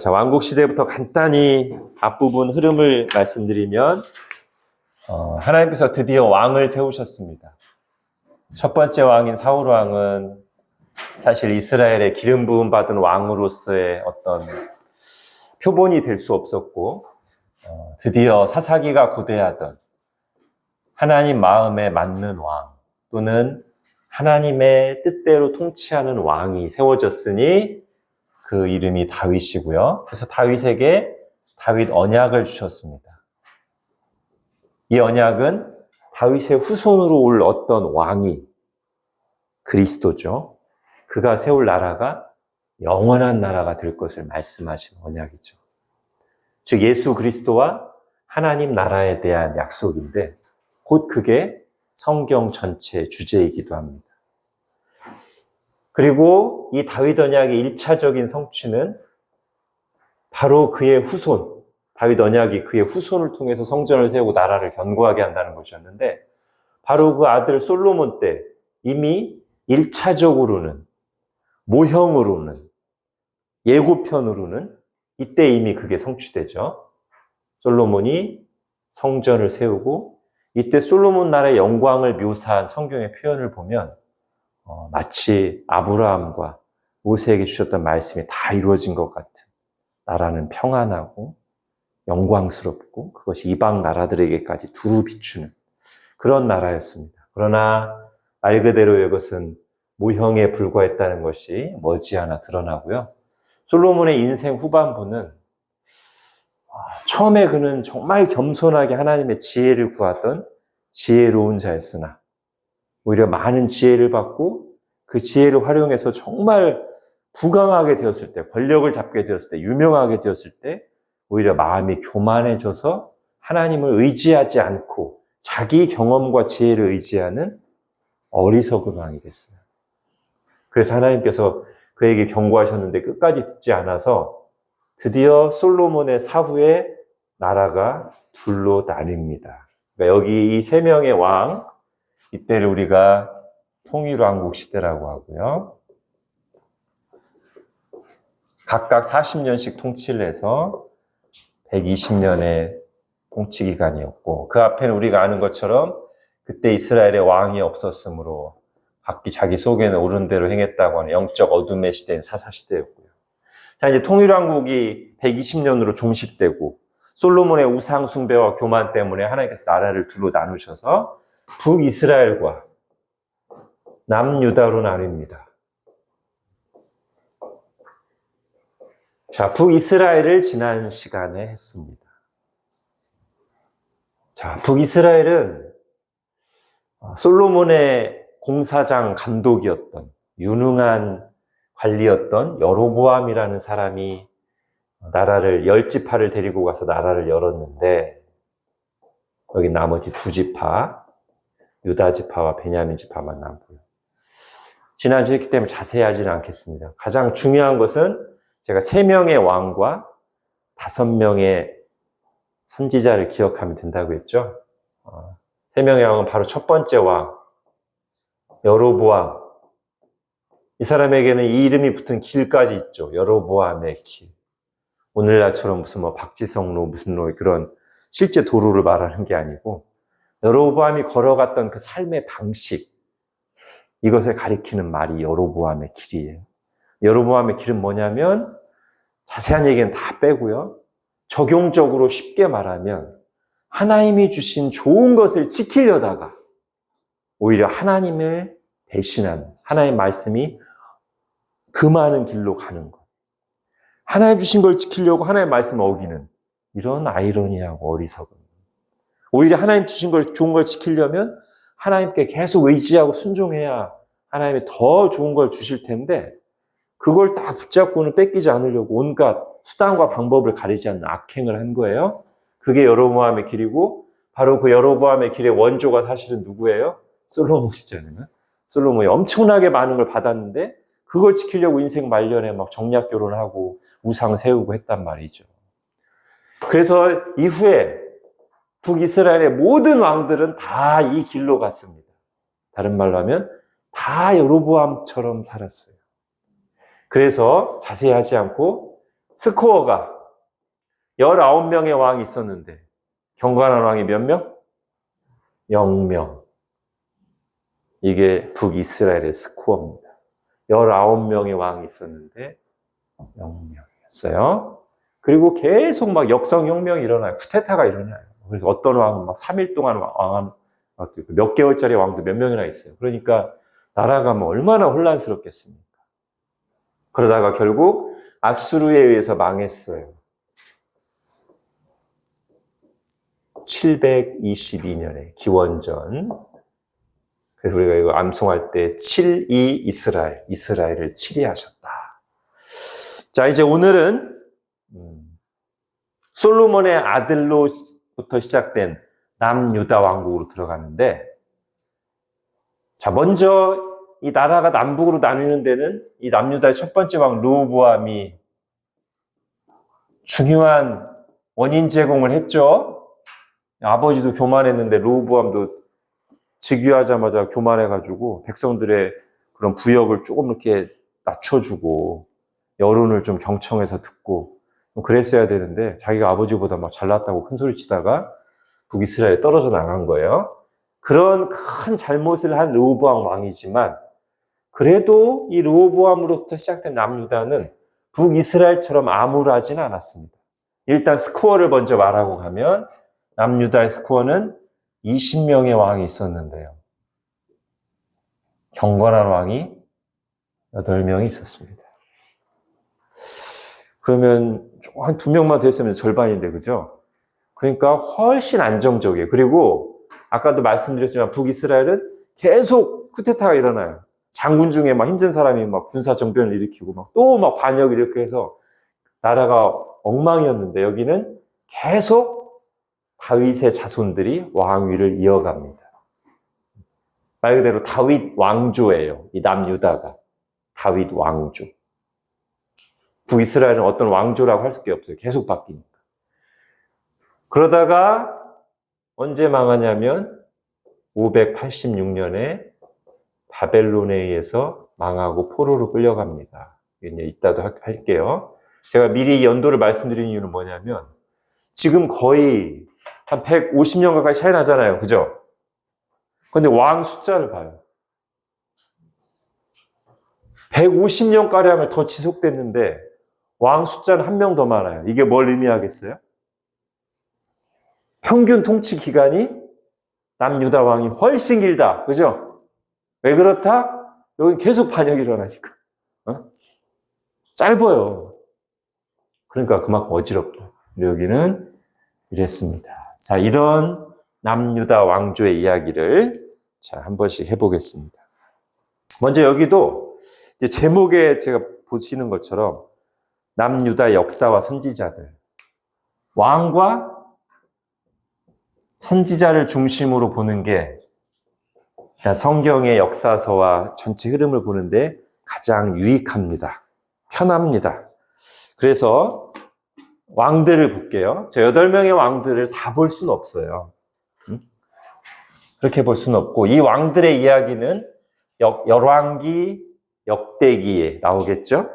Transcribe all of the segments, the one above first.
자, 왕국 시대부터 간단히 앞부분 흐름을 말씀드리면, 하나님께서 드디어 왕을 세우셨습니다. 첫 번째 왕인 사울 왕은 사실 이스라엘의 기름 부음 받은 왕으로서의 어떤 표본이 될 수 없었고, 드디어 사사기가 고대하던 하나님 마음에 맞는 왕, 또는 하나님의 뜻대로 통치하는 왕이 세워졌으니 그 이름이 다윗이고요. 그래서 다윗에게 다윗 언약을 주셨습니다. 이 언약은 다윗의 후손으로 올 어떤 왕이 그리스도죠. 그가 세울 나라가 영원한 나라가 될 것을 말씀하신 언약이죠. 즉 예수 그리스도와 하나님 나라에 대한 약속인데 곧 그게 성경 전체의 주제이기도 합니다. 그리고 이 다윗 언약의 1차적인 성취는 바로 그의 후손, 다윗 언약이 그의 후손을 통해서 성전을 세우고 나라를 견고하게 한다는 것이었는데 바로 그 아들 솔로몬 때 이미 1차적으로는 모형으로는 예고편으로는 이때 이미 그게 성취되죠. 솔로몬이 성전을 세우고 이때 솔로몬 나라의 영광을 묘사한 성경의 표현을 보면 마치 아브라함과 모세에게 주셨던 말씀이 다 이루어진 것 같은 나라는 평안하고 영광스럽고 그것이 이방 나라들에게까지 두루 비추는 그런 나라였습니다. 그러나 말 그대로 이것은 모형에 불과했다는 것이 머지않아 드러나고요. 솔로몬의 인생 후반부는 처음에 그는 정말 겸손하게 하나님의 지혜를 구하던 지혜로운 자였으나 오히려 많은 지혜를 받고 그 지혜를 활용해서 정말 부강하게 되었을 때, 권력을 잡게 되었을 때, 유명하게 되었을 때 오히려 마음이 교만해져서 하나님을 의지하지 않고 자기 경험과 지혜를 의지하는 어리석은 왕이 됐어요. 그래서 하나님께서 그에게 경고하셨는데 끝까지 듣지 않아서 드디어 솔로몬의 사후에 나라가 둘로 나뉩니다. 그러니까 여기 이 세 명의 왕, 이때를 우리가 통일왕국 시대라고 하고요. 각각 40년씩 통치를 해서 120년의 통치 기간이었고 그 앞에는 우리가 아는 것처럼 그때 이스라엘의 왕이 없었으므로 각기 자기 속에는 옳은 대로 행했다고 하는 영적 어둠의 시대인 사사시대였고요. 자, 이제 통일왕국이 120년으로 종식되고 솔로몬의 우상 숭배와 교만 때문에 하나님께서 나라를 둘로 나누셔서 북이스라엘과 남유다로 나뉩니다. 자, 북이스라엘을 지난 시간에 했습니다. 자, 북이스라엘은 솔로몬의 공사장 감독이었던 유능한 관리였던 여로보암이라는 사람이 나라를 10지파를 데리고 가서 나라를 열었는데 여기 나머지 2지파 유다 지파와 베냐민 지파만 남고요. 지난주에 했기 때문에 자세히 하지는 않겠습니다. 가장 중요한 것은 제가 3명의 왕과 5명의 선지자를 기억하면 된다고 했죠. 3명의 왕은 바로 첫 번째 왕 여로보암. 이 사람에게는 이 이름이 붙은 길까지 있죠. 여로보암의 길. 오늘날처럼 무슨 박지성로 무슨 로 그런 실제 도로를 말하는 게 아니고 여로보암이 걸어갔던 그 삶의 방식, 이것을 가리키는 말이 여로보암의 길이에요. 여로보암의 길은 뭐냐면 자세한 얘기는 다 빼고요. 적용적으로 쉽게 말하면 하나님이 주신 좋은 것을 지키려다가 오히려 하나님을 배신하는, 하나님의 말씀이 금하는 길로 가는 것. 하나님 주신 걸 지키려고 하나님의 말씀을 어기는 이런 아이러니하고 어리석음. 오히려 하나님 주신 걸 좋은 걸 지키려면 하나님께 계속 의지하고 순종해야 하나님이 더 좋은 걸 주실 텐데 그걸 다 붙잡고는 뺏기지 않으려고 온갖 수단과 방법을 가리지 않는 악행을 한 거예요. 그게 여로보암의 길이고 바로 그 여로보암의 길의 원조가 사실은 누구예요? 솔로몬이잖아요. 솔로몬이 엄청나게 많은 걸 받았는데 그걸 지키려고 인생 말년에 막 정략 결혼하고 우상 세우고 했단 말이죠. 그래서 이후에 북이스라엘의 모든 왕들은 다 이 길로 갔습니다. 다른 말로 하면 다 여로보암처럼 살았어요. 그래서 자세히 하지 않고 스코어가 19명의 왕이 있었는데 경건한 왕이 몇 명? 0명. 이게 북이스라엘의 스코어입니다. 19명의 왕이 있었는데 0명이었어요. 그리고 계속 막 역성혁명이 일어나요. 쿠데타가 일어나요. 그래서 어떤 왕은 막 3일 동안 몇 개월짜리 왕도 몇 명이나 있어요. 그러니까 나라가 뭐 얼마나 혼란스럽겠습니까? 그러다가 결국 아수르에 의해서 망했어요. 722년에 기원전. 그래서 우리가 이거 암송할 때 7이 이스라엘을 치리하셨다. 자, 이제 오늘은 솔로몬의 아들로부터 시작된 남유다 왕국으로 들어가는데, 자, 먼저 이 나라가 남북으로 나뉘는 데는 이 남유다의 첫 번째 왕 르호보암이 중요한 원인 제공을 했죠. 아버지도 교만했는데 르호보암도 즉위하자마자 교만해가지고 백성들의 그런 부역을 조금 이렇게 낮춰주고 여론을 좀 경청해서 듣고 그랬어야 되는데 자기가 아버지보다 막 잘났다고 큰소리 치다가 북이스라엘에 떨어져 나간 거예요. 그런 큰 잘못을 한 르호보암 왕이지만 그래도 이 르호보암으로부터 시작된 남유다는 북이스라엘처럼 암울하지는 않았습니다. 일단 스코어를 먼저 말하고 가면 남유다의 스코어는 20명의 왕이 있었는데요. 경건한 왕이 8명이 있었습니다. 그러면 한 2명만 됐으면 절반인데, 그죠? 그러니까 훨씬 안정적이에요. 그리고 아까도 말씀드렸지만 북이스라엘은 계속 쿠데타가 일어나요. 장군 중에 막 힘든 사람이 막 군사 정변을 일으키고 막 또 막 반역을 이렇게 해서 나라가 엉망이었는데 여기는 계속 다윗의 자손들이 왕위를 이어갑니다. 말 그대로 다윗 왕조예요. 이 남유다가 다윗 왕조. 북이스라엘은 어떤 왕조라고 할 수가 없어요. 계속 바뀌니까. 그러다가 언제 망하냐면 586년에 바벨론에 의해서 망하고 포로로 끌려갑니다. 이제 이따도 할게요. 제가 미리 연도를 말씀드린 이유는 뭐냐면 지금 거의 한 150년 가까이 차이 나잖아요. 그죠? 근데 왕 숫자를 봐요. 150년가량을 더 지속됐는데 왕 숫자는 한 명 더 많아요. 이게 뭘 의미하겠어요? 평균 통치 기간이 남유다 왕이 훨씬 길다. 그죠? 왜 그렇다? 여기 계속 반역이 일어나니까. 짧아요. 그러니까 그만큼 어지럽다. 여기는 이랬습니다. 자, 이런 남유다 왕조의 이야기를 자, 한 번씩 해보겠습니다. 먼저 여기도 이제 제목에 제가 보시는 것처럼 남유다 역사와 선지자들. 왕과 선지자를 중심으로 보는 게 성경의 역사서와 전체 흐름을 보는데 가장 유익합니다. 편합니다. 그래서 왕들을 볼게요. 저 8명의 왕들을 다 볼 수는 없어요. 그렇게 볼 수는 없고 이 왕들의 이야기는 열왕기, 역대기에 나오겠죠?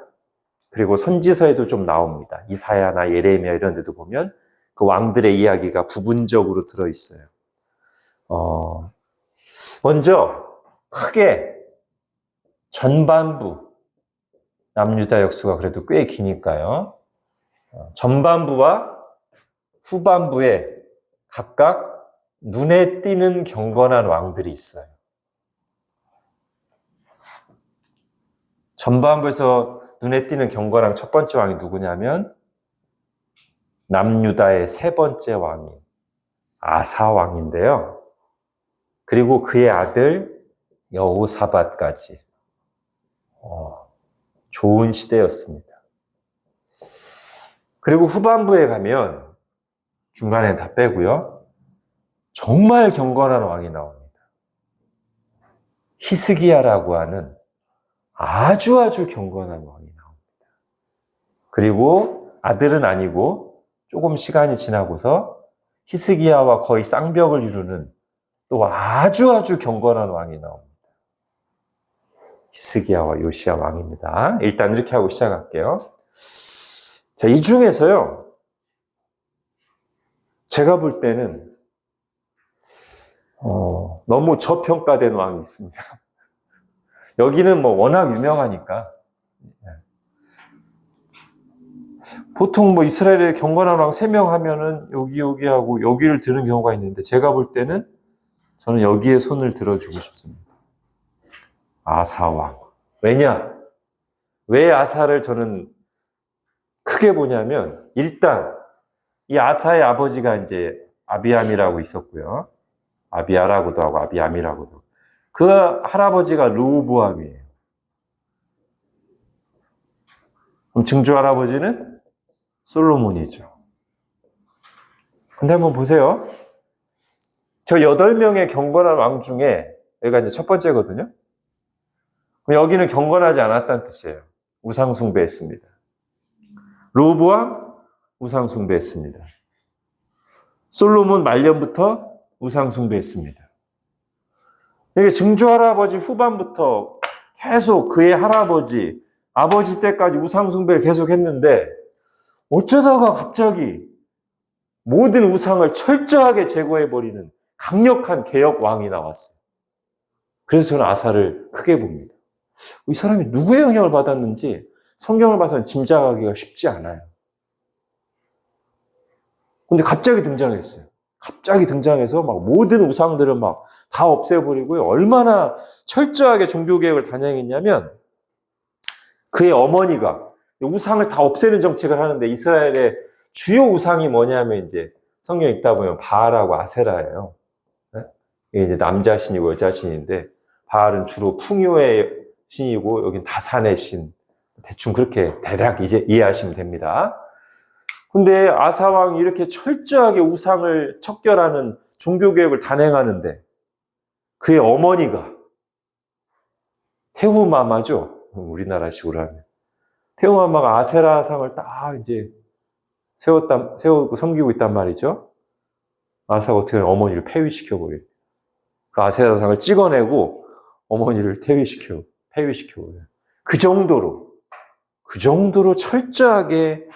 그리고 선지서에도 좀 나옵니다. 이사야나 예레미야 이런 데도 보면 그 왕들의 이야기가 부분적으로 들어있어요. 먼저 크게 전반부, 남유다 역사가 그래도 꽤 기니까요. 전반부와 후반부에 각각 눈에 띄는 경건한 왕들이 있어요. 전반부에서 눈에 띄는 경건한 첫 번째 왕이 누구냐면 남유다의 세 번째 왕인 아사 왕인데요. 그리고 그의 아들 여호사밧까지. 좋은 시대였습니다. 그리고 후반부에 가면 중간에 다 빼고요. 정말 경건한 왕이 나옵니다. 히스기야라고 하는 아주 경건한 왕이 나옵니다. 그리고 아들은 아니고 조금 시간이 지나고서 히스기야와 거의 쌍벽을 이루는 또 아주 경건한 왕이 나옵니다. 히스기야와 요시야 왕입니다. 일단 이렇게 하고 시작할게요. 자, 이 중에서요, 제가 볼 때는 너무 저평가된 왕이 있습니다. 여기는 뭐 워낙 유명하니까. 보통 뭐 이스라엘의 경건한 왕 3명 하면은 여기 하고 여기를 드는 경우가 있는데, 제가 볼 때는 저는 여기에 손을 들어주고 싶습니다. 아사 왕. 왜냐? 왜 아사를 저는 크게 보냐면, 일단 이 아사의 아버지가 이제 아비암이라고 있었고요. 아비아라고도 하고 아비암이라고도 하고. 그 할아버지가 르호보암이에요. 그럼 증조 할아버지는 솔로몬이죠. 근데 한번 보세요. 저 8명의 경건한 왕 중에 여기가 이제 첫 번째거든요. 그럼 여기는 경건하지 않았다는 뜻이에요. 우상숭배했습니다. 르호보암 우상숭배했습니다. 솔로몬 말년부터 우상숭배했습니다. 이게 증조 할아버지 후반부터 계속 그의 할아버지, 아버지 때까지 우상숭배를 계속했는데, 어쩌다가 갑자기 모든 우상을 철저하게 제거해버리는 강력한 개혁 왕이 나왔어요. 그래서 저는 아사를 크게 봅니다. 이 사람이 누구의 영향을 받았는지 성경을 봐서는 짐작하기가 쉽지 않아요. 근데 갑자기 등장했어요. 갑자기 등장해서 막 모든 우상들을 막 다 없애버리고요. 얼마나 철저하게 종교개혁을 단행했냐면, 그의 어머니가 우상을 다 없애는 정책을 하는데, 이스라엘의 주요 우상이 뭐냐면 이제 성경 읽다 보면 바알하고 아세라예요. 이게 이제 남자 신이고 여자 신인데, 바알은 주로 풍요의 신이고 여긴 다산의 신. 대충 그렇게 대략 이제 이해하시면 됩니다. 근데 아사 왕이 이렇게 철저하게 우상을 척결하는 종교개혁을 단행하는데, 그의 어머니가 태후마마죠. 우리나라식으로 하면. 태후마마가 아세라상을 딱 이제 세우고 섬기고 있단 말이죠. 아사가 어떻게 하면 어머니를 폐위시켜버려요. 그 아세라상을 찍어내고 어머니를 폐위시켜버려요. 그 정도로 철저하게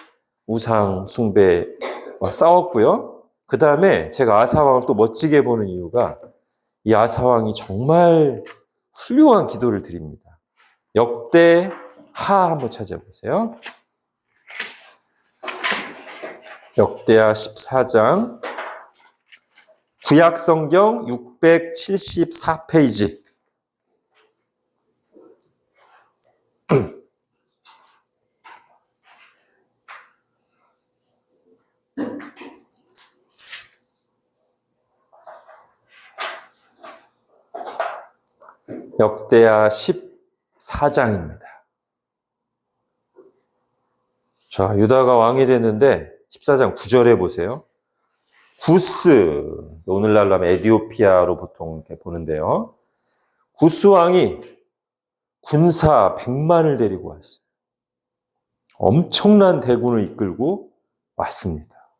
우상 숭배와 싸웠고요. 그 다음에 제가 아사왕을 또 멋지게 보는 이유가, 이 아사왕이 정말 훌륭한 기도를 드립니다. 역대 하 한번 찾아보세요. 역대하 14장, 구약성경 674페이지. 역대하 14장입니다. 자, 유다가 왕이 됐는데 14장 9절에 보세요. 구스, 오늘날로 하면 에디오피아로 보통 이렇게 보는데요. 구스 왕이 군사 100만을 데리고 왔어요. 엄청난 대군을 이끌고 왔습니다.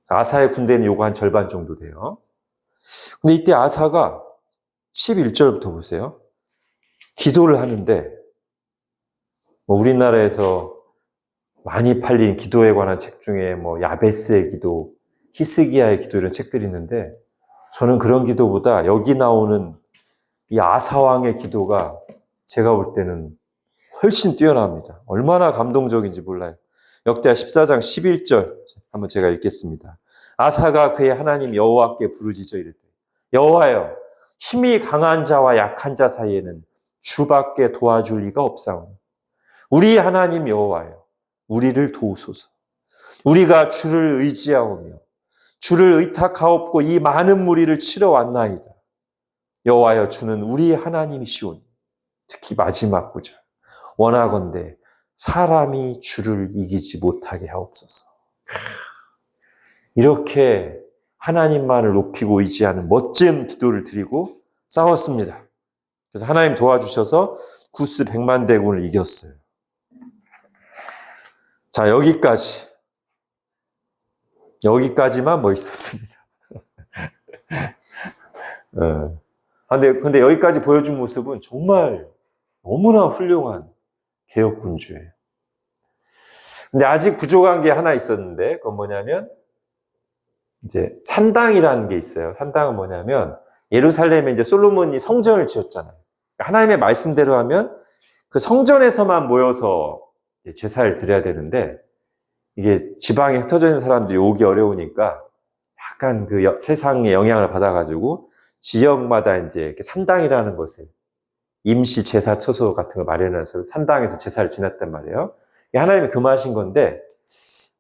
아사의 군대는 요거 한 절반 정도 돼요. 근데 이때 아사가 11절부터 보세요. 기도를 하는데, 우리나라에서 많이 팔린 기도에 관한 책 중에 야베스의 기도, 히스기야의 기도 이런 책들이 있는데, 저는 그런 기도보다 여기 나오는 이 아사왕의 기도가 제가 볼 때는 훨씬 뛰어납니다. 얼마나 감동적인지 몰라요. 역대하 14장 11절 한번 제가 읽겠습니다. 아사가 그의 하나님 여호와께 부르짖어 이르되, 여호와여, 힘이 강한 자와 약한 자 사이에는 주밖에 도와줄 리가 없사오니 우리 하나님 여호와여, 우리를 도우소서. 우리가 주를 의지하오며 주를 의탁하옵고 이 많은 무리를 치러 왔나이다. 여호와여, 주는 우리 하나님이시오니 특히 마지막 구절, 원하건대 사람이 주를 이기지 못하게 하옵소서. 이렇게 하나님만을 높이고 의지하는 멋진 기도를 드리고 싸웠습니다. 그래서 하나님 도와주셔서 구스 100만 대군을 이겼어요. 자, 여기까지만 멋있었습니다. 근데 여기까지 보여준 모습은 정말 너무나 훌륭한 개혁군주예요. 근데 아직 부족한 게 하나 있었는데, 그건 뭐냐면, 이제 산당이라는 게 있어요. 산당은 뭐냐면, 예루살렘에 이제 솔로몬이 성전을 지었잖아요. 하나님의 말씀대로 하면 그 성전에서만 모여서 제사를 드려야 되는데, 이게 지방에 흩어져 있는 사람들이 오기 어려우니까 약간 그 세상의 영향을 받아가지고 지역마다 이제 이렇게 산당이라는 것을 임시 제사 처소 같은 걸 마련해서 산당에서 제사를 지냈단 말이에요. 하나님이 금하신 건데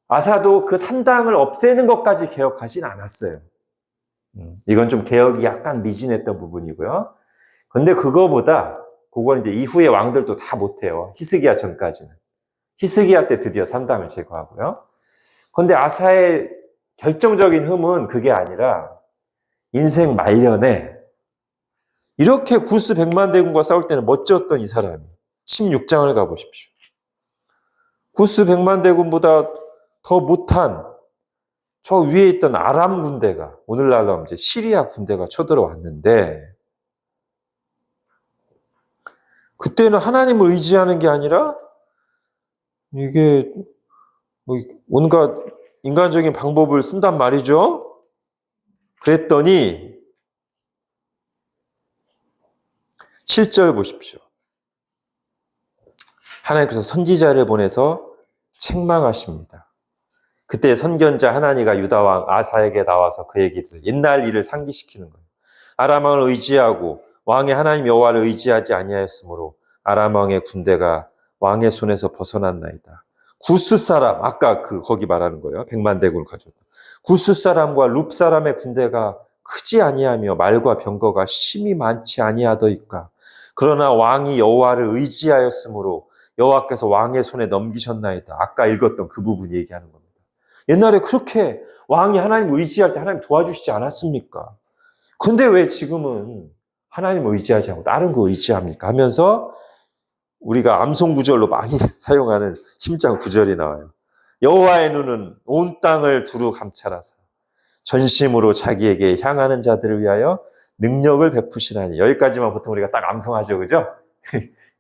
아사도 그 산당을 없애는 것까지 개혁하진 않았어요. 이건 좀 개혁이 약간 미진했던 부분이고요. 근데 그건 이제 이후의 왕들도 다 못해요. 히스기야 전까지는. 히스기야 때 드디어 산당을 제거하고요. 그런데 아사의 결정적인 흠은 그게 아니라 인생 말년에 이렇게 구스 100만 대군과 싸울 때는 멋졌던 이 사람이 16장을 가보십시오. 구스 100만 대군보다 더 못한 저 위에 있던 아람 군대가 오늘날로 하면 이제 시리아 군대가 쳐들어왔는데 그때는 하나님을 의지하는 게 아니라 이게 뭐 온갖 인간적인 방법을 쓴단 말이죠. 그랬더니 7절 보십시오. 하나님께서 선지자를 보내서 책망하십니다. 그때 선견자 하나니가 유다 왕 아사에게 나와서 그에게 옛날 일을 상기시키는 거예요. 아람 왕을 의지하고 왕의 하나님 여호와를 의지하지 아니하였으므로 아람 왕의 군대가 왕의 손에서 벗어났나이다. 구스 사람, 아까 거기 말하는 거예요. 100만 대군을 가졌다. 구스 사람과 룹 사람의 군대가 크지 아니하며 말과 병거가 심히 많지 아니하더이까. 그러나 왕이 여호와를 의지하였으므로 여호와께서 왕의 손에 넘기셨나이다. 아까 읽었던 그 부분 얘기하는 겁니다. 옛날에 그렇게 왕이 하나님을 의지할 때 하나님 도와주시지 않았습니까? 근데 왜 지금은 하나님을 의지하지 않고 다른 거 의지합니까? 하면서 우리가 암송 구절로 많이 사용하는 심장 구절이 나와요. 여호와의 눈은 온 땅을 두루 감찰하사 전심으로 자기에게 향하는 자들을 위하여 능력을 베푸시나니. 여기까지만 보통 우리가 딱 암송하죠, 그죠?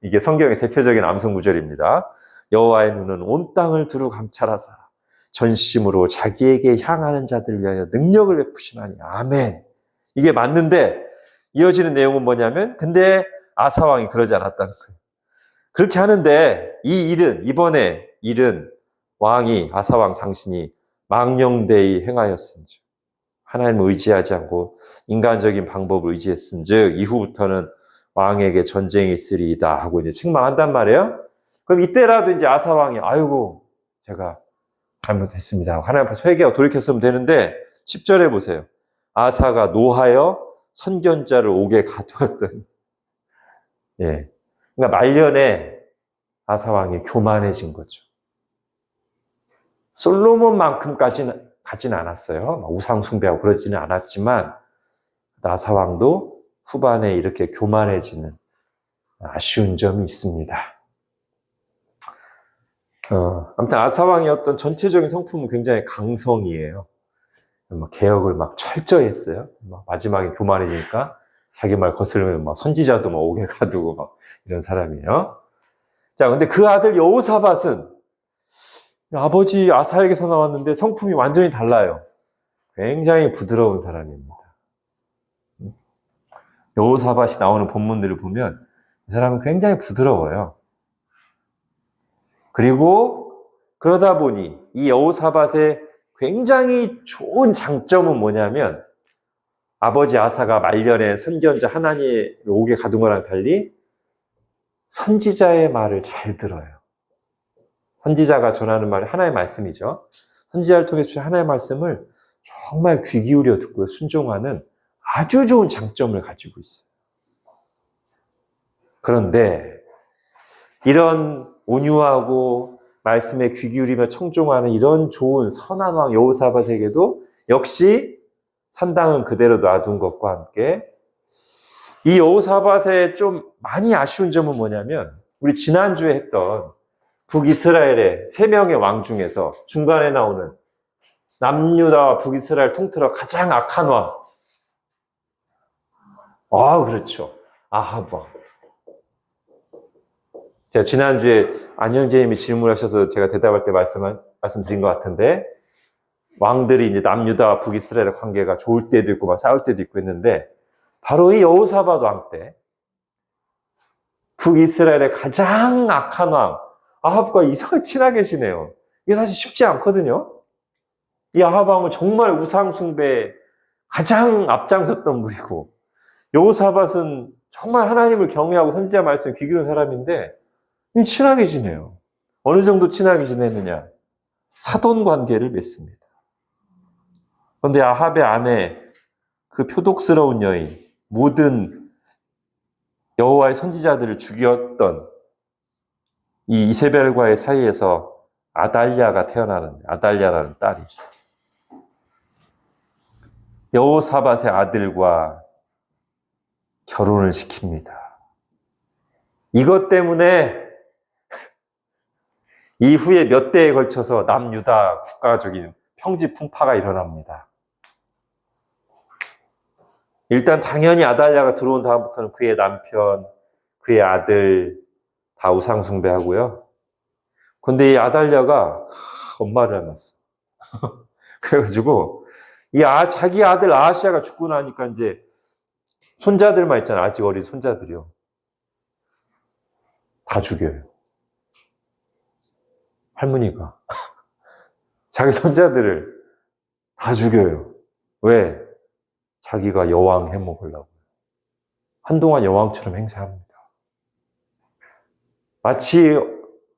이게 성경의 대표적인 암송 구절입니다. 여호와의 눈은 온 땅을 두루 감찰하사 전심으로 자기에게 향하는 자들을 위하여 능력을 베푸시나니. 아멘. 이게 맞는데 이어지는 내용은 뭐냐면 근데 아사 왕이 그러지 않았다는 거예요. 그렇게 하는데 이번에 일은 왕이 아사 왕 당신이 망령되이 행하였은즉 하나님을 의지하지 않고 인간적인 방법을 의지했은즉 이후부터는 왕에게 전쟁이 있으리이다 하고 이제 책망한단 말이에요. 그럼 이때라도 이제 아사 왕이 아이고 제가 잘못했습니다. 하나님 앞에서 회개하고 돌이켰으면 되는데 10절에 보세요. 아사가 노하여 선견자를 옥에 가두었더니 그러니까 말년에 아사 왕이 교만해진 거죠. 솔로몬만큼까지는 가진 않았어요. 우상 숭배하고 그러지는 않았지만 아사 왕도 후반에 이렇게 교만해지는 아쉬운 점이 있습니다. 아무튼 아사 왕의 어떤 전체적인 성품은 굉장히 강성이에요. 개혁을 막 철저히 했어요. 마지막에 교만해지니까 자기 말 거슬리면 막 선지자도 막 옥에 가두고 막 이런 사람이에요. 자, 근데 그 아들 여호사밧은 아버지 아사에게서 나왔는데 성품이 완전히 달라요. 굉장히 부드러운 사람입니다. 여호사밧이 나오는 본문들을 보면 이 사람은 굉장히 부드러워요. 그리고 그러다 보니 이 여호사밧의 굉장히 좋은 장점은 뭐냐면 아버지 아사가 말년에 선지자 하나님의 옥에 가둔 거랑 달리 선지자의 말을 잘 들어요. 선지자가 전하는 말이 하나의 말씀이죠. 선지자를 통해 주신 하나의 말씀을 정말 귀 기울여 듣고 순종하는 아주 좋은 장점을 가지고 있어요. 그런데 이런 온유하고 말씀에 귀 기울이며 청종하는 이런 좋은 선한 왕 여호사밧에게도 역시 산당은 그대로 놔둔 것과 함께 이 여호사밧의 좀 많이 아쉬운 점은 뭐냐면 우리 지난주에 했던 북이스라엘의 3명의 왕 중에서 중간에 나오는 남유다와 북이스라엘 통틀어 가장 악한 왕. 그렇죠. 아합 왕. 제가 지난주에 안영재님이 질문하셔서 제가 대답할 때 말씀드린 것 같은데, 왕들이 이제 남유다와 북이스라엘의 관계가 좋을 때도 있고 막 싸울 때도 있고 했는데, 바로 이 여호사밧 왕 때 북이스라엘의 가장 악한 왕 아합과 이상하게 친하게 지내요. 이게 사실 쉽지 않거든요. 이 아합 왕은 정말 우상 숭배에 가장 앞장섰던 분이고, 여호사밧은 정말 하나님을 경외하고 선지자 말씀 귀 기울인 사람인데 친하게 지내요. 어느 정도 친하게 지내느냐? 사돈 관계를 맺습니다. 그런데 아합의 아내, 그 표독스러운 여인, 모든 여호와의 선지자들을 죽였던 이 이세벨과의 사이에서 아달랴가 태어나는데, 아달랴라는 딸이 여호사밧의 아들과 결혼을 시킵니다. 이것 때문에 이후에 몇 대에 걸쳐서 남유다 국가적인 평지풍파가 일어납니다. 일단 당연히 아달랴가 들어온 다음부터는 그의 남편, 그의 아들 다 우상 숭배하고요. 근데 이 아달랴가 엄마를 닮았어. 그래가지고 자기 아들 아하시아가 죽고 나니까 이제 손자들만 있잖아. 아직 어린 손자들이요. 다 죽여요. 할머니가 자기 손자들을 다 죽여요. 왜? 자기가 여왕 해먹으려고. 한동안 여왕처럼 행세합니다. 마치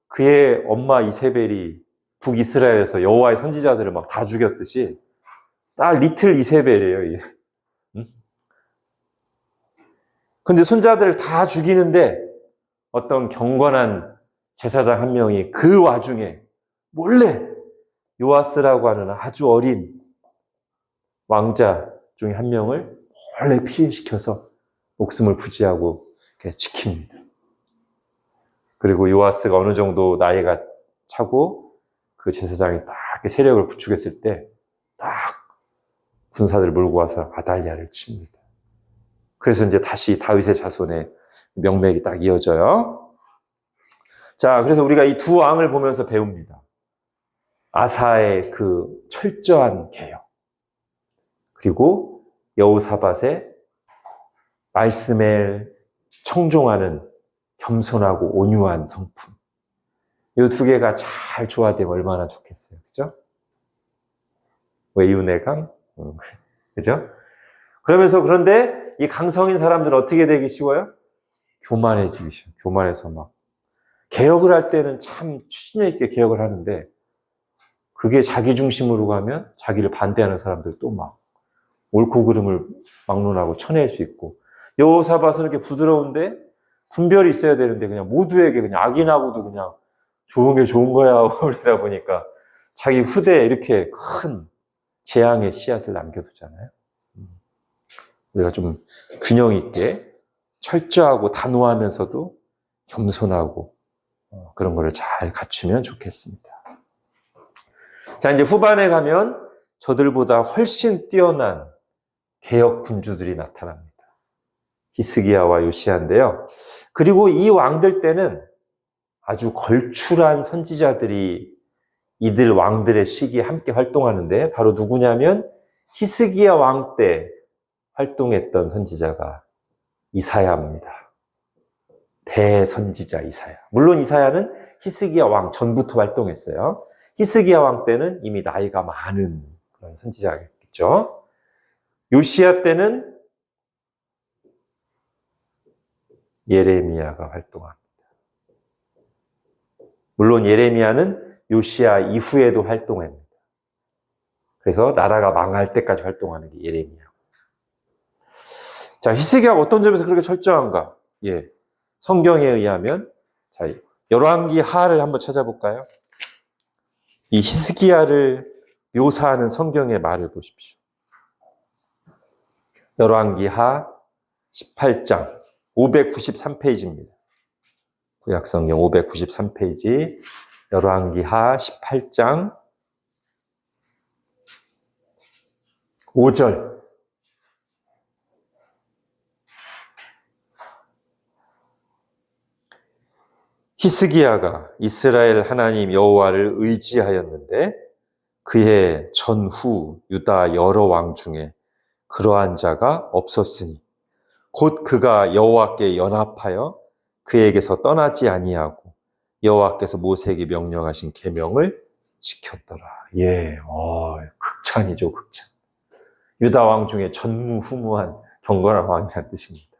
그의 엄마 이세벨이 북이스라엘에서 여호와의 선지자들을 막 다 죽였듯이 딸 리틀 이세벨이에요. 응? 근데 손자들을 다 죽이는데 어떤 경건한 제사장 한 명이 그 와중에 몰래 요아스라고 하는 아주 어린 왕자 중에 한 명을 몰래 피신시켜서 목숨을 부지하고 지킵니다. 그리고 요아스가 어느 정도 나이가 차고 그 제사장이 딱 세력을 구축했을 때 딱 군사들을 몰고 와서 아달랴를 칩니다. 그래서 이제 다시 다윗의 자손의 명맥이 딱 이어져요. 자, 그래서 우리가 이 두 왕을 보면서 배웁니다. 아사의 그 철저한 개혁, 그리고 여호사밧의 말씀에 청종하는 겸손하고 온유한 성품. 이 두 개가 잘 조화되면 얼마나 좋겠어요. 그죠? 외유내 강? 그죠? 그런데 이 강성인 사람들은 어떻게 되기 쉬워요? 교만해지기 쉬워요. 교만해서 막. 개혁을 할 때는 참 추진력 있게 개혁을 하는데, 그게 자기 중심으로 가면 자기를 반대하는 사람들 또 막 옳고 그름을 막론하고 쳐낼 수 있고, 여호사밧은 이렇게 부드러운데 분별이 있어야 되는데 그냥 모두에게 그냥 악인하고도 그냥 좋은 게 좋은 거야 그러다 보니까 자기 후대에 이렇게 큰 재앙의 씨앗을 남겨두잖아요. 우리가 좀 균형 있게 철저하고 단호하면서도 겸손하고 그런 거를 잘 갖추면 좋겠습니다. 자, 이제 후반에 가면 저들보다 훨씬 뛰어난 개혁 군주들이 나타납니다. 히스기야와 요시야인데요. 그리고 이 왕들 때는 아주 걸출한 선지자들이 이들 왕들의 시기에 함께 활동하는데, 바로 누구냐면 히스기야 왕 때 활동했던 선지자가 이사야입니다. 대선지자 이사야. 물론 이사야는 히스기야 왕 전부터 활동했어요. 히스기야 왕 때는 이미 나이가 많은 그런 선지자겠죠. 요시야 때는 예레미야가 활동합니다. 물론 예레미야는 요시야 이후에도 활동합니다. 그래서 나라가 망할 때까지 활동하는 게 예레미야. 자, 히스기야가 어떤 점에서 그렇게 철저한가? 예, 성경에 의하면, 자, 열왕기 하를 한번 찾아볼까요? 이 히스기야를 묘사하는 성경의 말을 보십시오. 열왕기 하 18장 593페이지입니다. 구약성경 593페이지 열왕기 하 18장 5절. 히스기야가 이스라엘 하나님 여호와를 의지하였는데 그의 전후 유다 여러 왕 중에 그러한 자가 없었으니 곧 그가 여호와께 연합하여 그에게서 떠나지 아니하고 여호와께서 모세에게 명령하신 계명을 지켰더라. 예, 극찬이죠, 극찬. 유다 왕 중에 전무후무한 경건한 왕이라는 뜻입니다.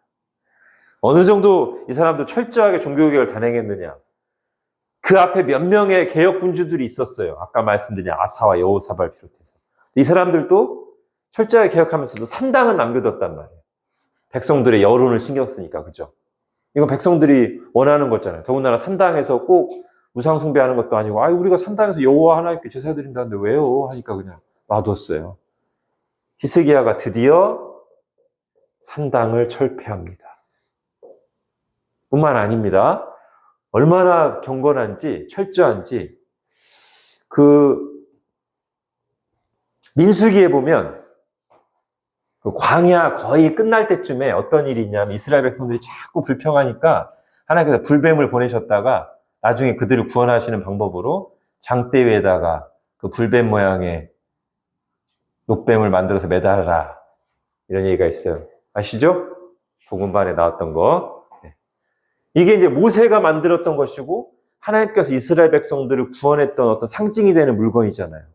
어느 정도 이 사람도 철저하게 종교개혁을 단행했느냐. 그 앞에 몇 명의 개혁군주들이 있었어요. 아까 말씀드린 아사와 여호사발 비롯해서. 이 사람들도 철저하게 개혁하면서도 산당은 남겨뒀단 말이에요. 백성들의 여론을 신경 쓰니까, 그죠? 이건 백성들이 원하는 거잖아요. 더군다나 산당에서 꼭 우상 숭배하는 것도 아니고, 우리가 산당에서 여호와 하나님께 제사 드린다는데 왜요? 하니까 그냥 놔뒀어요. 히스기야가 드디어 산당을 철폐합니다. 뿐만 아닙니다. 얼마나 경건한지, 철저한지, 민수기에 보면, 광야 거의 끝날 때쯤에 어떤 일이 있냐면, 이스라엘 백성들이 자꾸 불평하니까, 하나님께서 불뱀을 보내셨다가, 나중에 그들을 구원하시는 방법으로, 장대 위에다가 그 불뱀 모양의 녹뱀을 만들어서 매달아라. 이런 얘기가 있어요. 아시죠? 복음반에 나왔던 거. 이게 이제 모세가 만들었던 것이고 하나님께서 이스라엘 백성들을 구원했던 어떤 상징이 되는 물건이잖아요.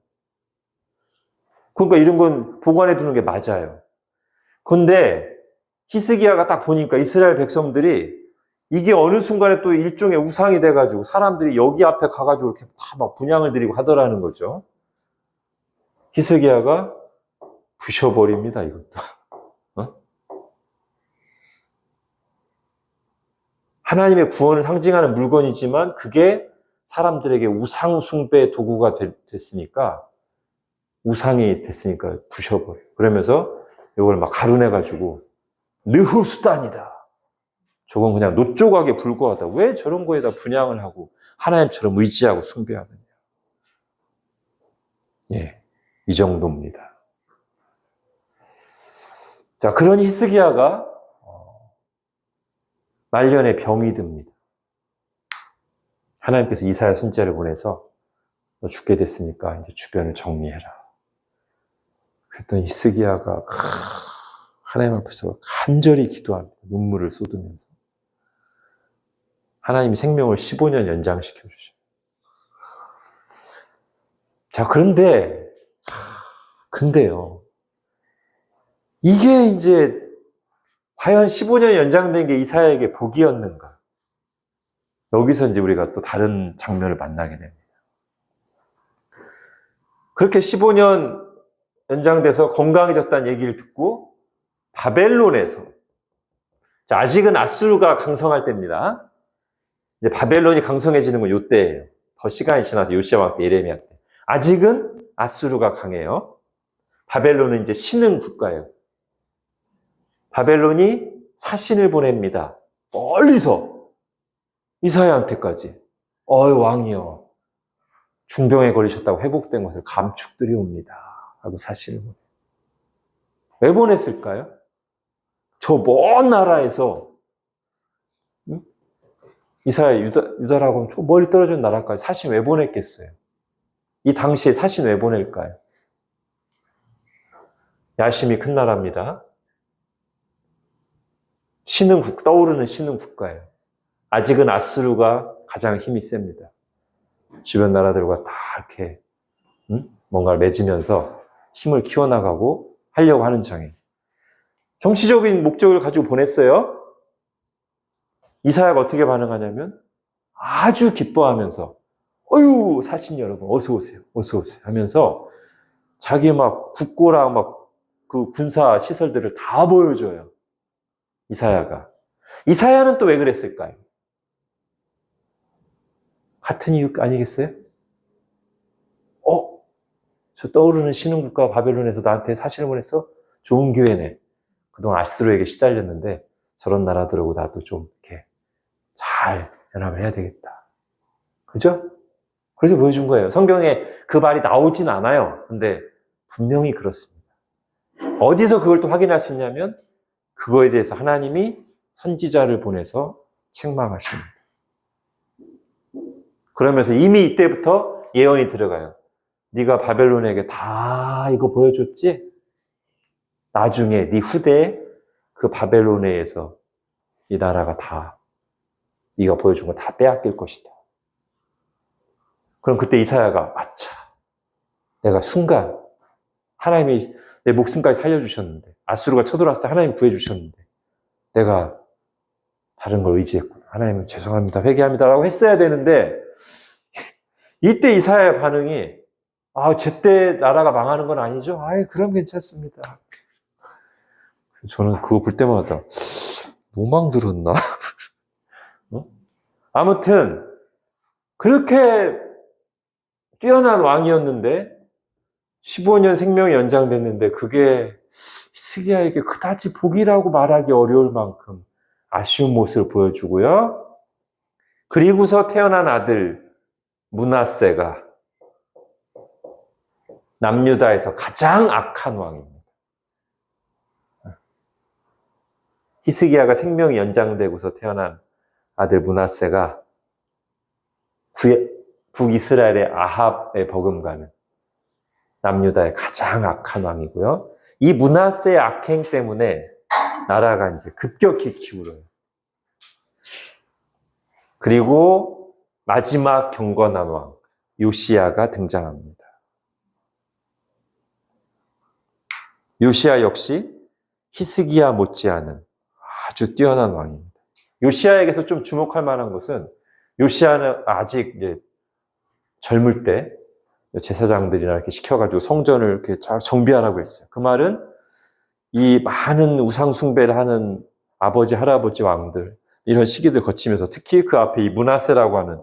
그러니까 이런 건 보관해 두는 게 맞아요. 그런데 히스기야가 딱 보니까 이스라엘 백성들이 이게 어느 순간에 또 일종의 우상이 돼가지고 사람들이 여기 앞에 가가지고 이렇게 다 막 분향을 드리고 하더라는 거죠. 히스기야가 부셔버립니다, 이것도. 하나님의 구원을 상징하는 물건이지만 그게 사람들에게 우상 숭배의 도구가 됐으니까 우상이 됐으니까 부셔버려요. 그러면서 이걸 막 가루내가지고 느후수단이다. 저건 그냥 노조각에 불과하다. 왜 저런 거에다 분향을 하고 하나님처럼 의지하고 숭배하느냐. 예, 이 정도입니다. 자, 그런 히스기야가 말년에 병이 듭니다. 하나님께서 이사야 선지자를 보내서 너 죽게 됐으니까 이제 주변을 정리해라. 그랬더니 히스기야가 하나님 앞에서 간절히 기도합니다. 눈물을 쏟으면서. 하나님이 생명을 15년 연장시켜 주셔요. 자, 근데요. 이게 이제 과연 15년 연장된 게 이사야에게 복이었는가? 여기서 이제 우리가 또 다른 장면을 만나게 됩니다. 그렇게 15년 연장돼서 건강해졌다는 얘기를 듣고 바벨론에서, 자, 아직은 아수르가 강성할 때입니다. 이제 바벨론이 강성해지는 건 이때예요. 더 시간이 지나서 요시야 왕 때, 예레미야 때. 아직은 아수르가 강해요. 바벨론은 이제 신흥 국가예요. 바벨론이 사신을 보냅니다. 멀리서 이사야한테까지. 왕이여, 중병에 걸리셨다고 회복된 것을 감축드리옵니다. 하고 사신을 보내요. 왜 보냈을까요? 저 먼 나라에서, 이사야, 유다라고 하면 저 멀리 떨어진 나라까지 사신 왜 보냈겠어요? 이 당시에 사신 왜 보낼까요? 야심이 큰 나라입니다. 떠오르는 신흥 국가예요. 아직은 아수르가 가장 힘이 셉니다. 주변 나라들과 다 이렇게 뭔가를 맺으면서 힘을 키워나가고 하려고 하는 장에 정치적인 목적을 가지고 보냈어요. 이사야가 어떻게 반응하냐면 아주 기뻐하면서 어유 사신 여러분 어서 오세요, 어서 오세요 하면서 자기 막 국고랑 막 그 군사 시설들을 다 보여줘요. 이사야는 또 왜 그랬을까요? 같은 이유 아니겠어요? 저 떠오르는 신흥국가 바벨론에서 나한테 사신을 보냈어? 좋은 기회네. 그동안 아수르에게 시달렸는데 저런 나라들하고 나도 좀 이렇게 잘 연합을 해야 되겠다. 그죠? 그래서 보여준 거예요. 성경에 그 말이 나오진 않아요. 근데 분명히 그렇습니다. 어디서 그걸 또 확인할 수 있냐면 그거에 대해서 하나님이 선지자를 보내서 책망하십니다. 그러면서 이미 이때부터 예언이 들어가요. 네가 바벨론에게 다 이거 보여줬지? 나중에 네 후대에 그 바벨론에서 이 나라가 다 네가 보여준 거 다 빼앗길 것이다. 그럼 그때 이사야가 아차, 내가 순간 하나님이 내 목숨까지 살려주셨는데, 아수르가 쳐들어왔을 때 하나님 구해주셨는데 내가 다른 걸 의지했구나. 하나님 죄송합니다, 회개합니다 라고 했어야 되는데, 이때 이사야의 반응이 제때 나라가 망하는 건 아니죠? 그럼 괜찮습니다. 저는 그거 볼 때마다 노망 들었나? 아무튼 그렇게 뛰어난 왕이었는데 15년 생명이 연장됐는데 그게 히스기야에게 그다지 복이라고 말하기 어려울 만큼 아쉬운 모습을 보여주고요. 그리고서 태어난 아들 므낫세가 남유다에서 가장 악한 왕입니다. 히스기야가 생명이 연장되고서 태어난 아들 므낫세가 북이스라엘의 아합에 버금가는 남유다의 가장 악한 왕이고요. 이 므낫세의 악행 때문에 나라가 이제 급격히 기울어요. 그리고 마지막 경건한 왕 요시야가 등장합니다. 요시야 역시 히스기야 못지않은 아주 뛰어난 왕입니다. 요시야에게서 좀 주목할 만한 것은, 요시야는 아직 이제 젊을 때 제사장들이나 이렇게 시켜가지고 성전을 이렇게 잘 정비하라고 했어요. 그 말은 이 많은 우상 숭배를 하는 아버지, 할아버지 왕들, 이런 시기들 거치면서, 특히 그 앞에 이 므낫세라고 하는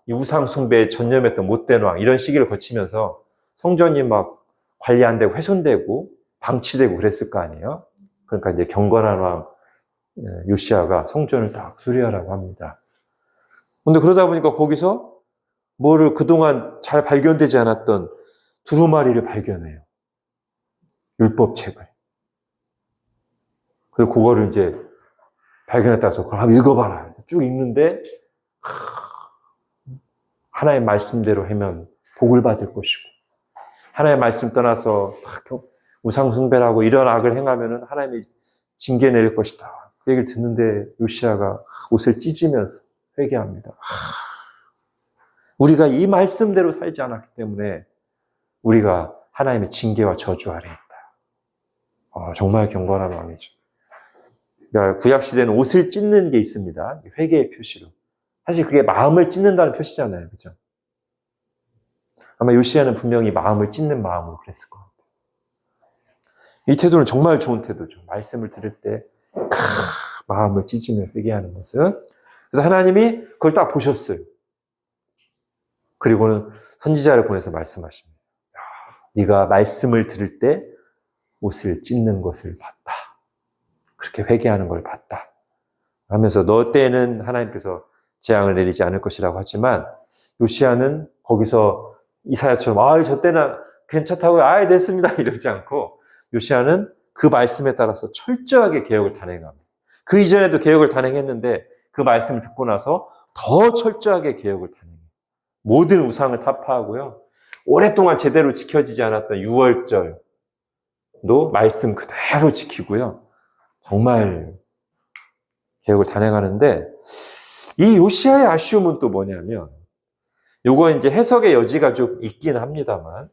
이 우상 숭배에 전념했던 못된 왕, 이런 시기를 거치면서 성전이 막 관리 안 되고 훼손되고 방치되고 그랬을 거 아니에요. 그러니까 이제 경건한 왕 요시야가 성전을 딱 수리하라고 합니다. 근데 그러다 보니까 거기서 뭐를 그동안 잘 발견되지 않았던 두루마리를 발견해요. 율법책을. 그리고 그거를 이제 발견했다서 그걸 한번 읽어봐라. 쭉 읽는데 하나의 말씀대로 하면 복을 받을 것이고, 하나의 말씀 떠나서 우상숭배라고 이런 악을 행하면 하나님이 징계 내릴 것이다. 그 얘기를 듣는데 요시야가 옷을 찢으면서 회개합니다. 우리가 이 말씀대로 살지 않았기 때문에 우리가 하나님의 징계와 저주 아래 있다. 정말 경건한 왕이죠. 그러니까 구약시대는 옷을 찢는 게 있습니다. 회개의 표시로. 사실 그게 마음을 찢는다는 표시잖아요. 그죠? 아마 요시야는 분명히 마음을 찢는 마음으로 그랬을 것 같아요. 이 태도는 정말 좋은 태도죠. 말씀을 들을 때 마음을 찢으며 회개하는 것은. 그래서 하나님이 그걸 딱 보셨어요. 그리고는 선지자를 보내서 말씀하십니다. 네가 말씀을 들을 때 옷을 찢는 것을 봤다. 그렇게 회개하는 걸 봤다. 하면서 너 때는 하나님께서 재앙을 내리지 않을 것이라고 하지만, 요시야는 거기서 이사야처럼 저 때는 괜찮다고요. 됐습니다. 이러지 않고, 요시야는 그 말씀에 따라서 철저하게 개혁을 단행합니다. 그 이전에도 개혁을 단행했는데 그 말씀을 듣고 나서 더 철저하게 개혁을 단행해요. 모든 우상을 타파하고요. 오랫동안 제대로 지켜지지 않았던 유월절도 말씀 그대로 지키고요. 정말 개혁을 단행하는데, 이 요시야의 아쉬움은 또 뭐냐면, 요거 이제 해석의 여지가 좀 있긴 합니다만,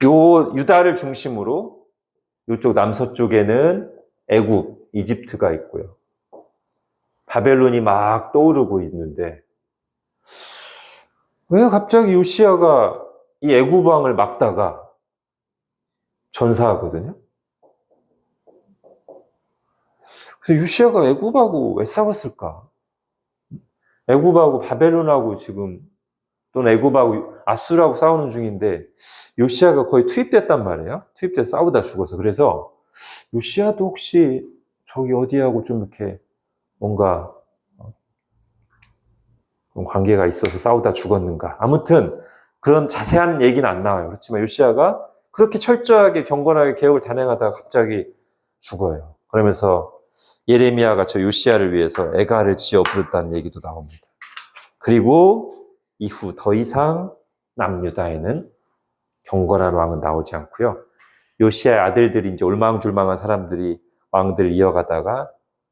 요 유다를 중심으로 이쪽 남서쪽에는 애굽, 이집트가 있고요. 바벨론이 막 떠오르고 있는데, 왜 갑자기 요시야가 이 애굽 왕을 막다가 전사하거든요? 그래서 요시야가 애굽하고 왜 싸웠을까? 애굽하고 바벨론하고 지금, 또는 애굽하고 아수르하고 싸우는 중인데 요시야가 거의 투입됐단 말이에요. 투입돼서 싸우다 죽어서. 그래서 요시야도 혹시 저기 어디하고 좀 이렇게 뭔가 관계가 있어서 싸우다 죽었는가. 아무튼 그런 자세한 얘기는 안 나와요. 그렇지만 요시야가 그렇게 철저하게 경건하게 개혁을 단행하다가 갑자기 죽어요. 그러면서 예레미야가 저 요시야를 위해서 애가를 지어 부르다는 얘기도 나옵니다. 그리고 이후 더 이상 남유다에는 경건한 왕은 나오지 않고요. 요시야의 아들들이 이제 올망졸망한 사람들이 왕들을 이어가다가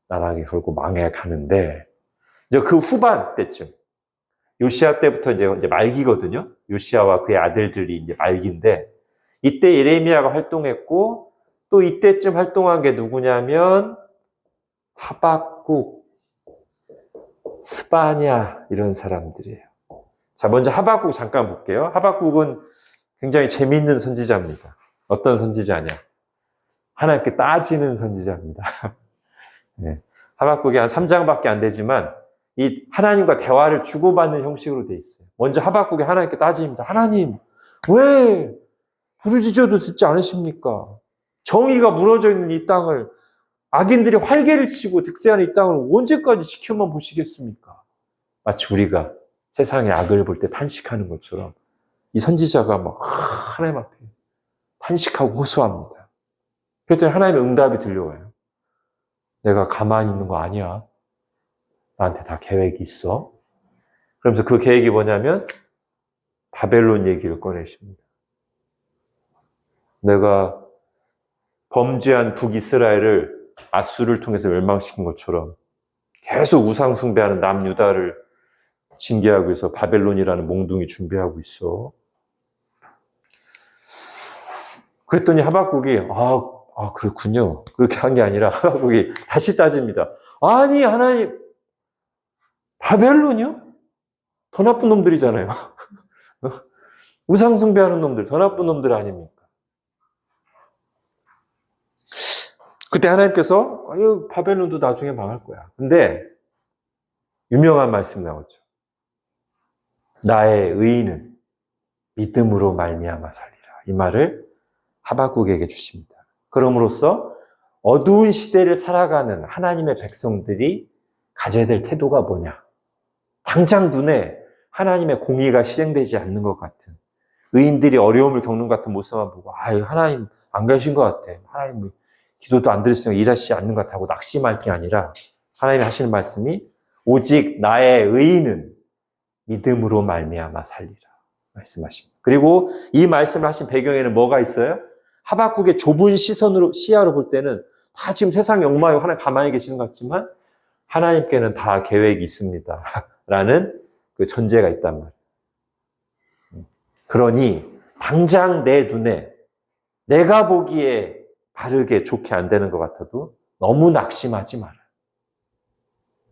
나락에 걸고 망해 가는데, 이제 그 후반 때쯤, 요시야 때부터 이제 말기거든요. 요시야와 그의 아들들이 이제 말기인데, 이때 예레미야가 활동했고, 또 이때쯤 활동한 게 누구냐면 하박국, 스바냐 이런 사람들이에요. 자, 먼저 하박국 잠깐 볼게요. 하박국은 굉장히 재미있는 선지자입니다. 어떤 선지자냐? 하나님께 따지는 선지자입니다. 네. 하박국이 한 3장밖에 안 되지만 이 하나님과 대화를 주고받는 형식으로 돼 있어요. 먼저 하박국이 하나님께 따집니다. 하나님, 왜 부르짖어도 듣지 않으십니까? 정의가 무너져 있는 이 땅을, 악인들이 활개를 치고 득세하는 이 땅을 언제까지 지켜만 보시겠습니까? 마치 우리가 세상의 악을 볼 때 탄식하는 것처럼 이 선지자가 막 하나님 앞에 탄식하고 호소합니다. 그랬더니 하나님의 응답이 들려와요. 내가 가만히 있는 거 아니야. 나한테 다 계획이 있어. 그러면서 그 계획이 뭐냐면 바벨론 얘기를 꺼내십니다. 내가 범죄한 북이스라엘을 아수를 통해서 멸망시킨 것처럼 계속 우상 숭배하는 남유다를 징계하기 위해서 바벨론이라는 몽둥이 준비하고 있어. 그랬더니 하박국이 그렇군요. 그렇게 한 게 아니라 하박국이 다시 따집니다. 아니 하나님, 바벨론이요? 더 나쁜 놈들이잖아요. 우상 숭배하는 놈들, 더 나쁜 놈들 아닙니까? 그때 하나님께서 바벨론도 나중에 망할 거야. 근데 유명한 말씀 나오죠. 나의 의인은 믿음으로 말미암아 살리라. 이 말을 하박국에게 주십니다. 그럼으로써 어두운 시대를 살아가는 하나님의 백성들이 가져야 될 태도가 뭐냐? 당장 눈에 하나님의 공의가 실행되지 않는 것 같은, 의인들이 어려움을 겪는 것 같은 모습만 보고 하나님 안 계신 것 같아. 하나님 기도도 안 들으시고 일하시지 않는 것 같다고 낙심할 게 아니라 하나님이 하시는 말씀이 오직 나의 의인은 믿음으로 말미암아 살리라 말씀하십니다. 그리고 이 말씀을 하신 배경에는 뭐가 있어요? 하박국의 좁은 시야로 볼 때는 다 지금 세상 욕망이고 하나님 가만히 계시는 것 같지만 하나님께는 다 계획이 있습니다. 라는 그 전제가 있단 말이에요. 그러니 당장 내 눈에 내가 보기에 바르게 좋게 안 되는 것 같아도 너무 낙심하지 마라.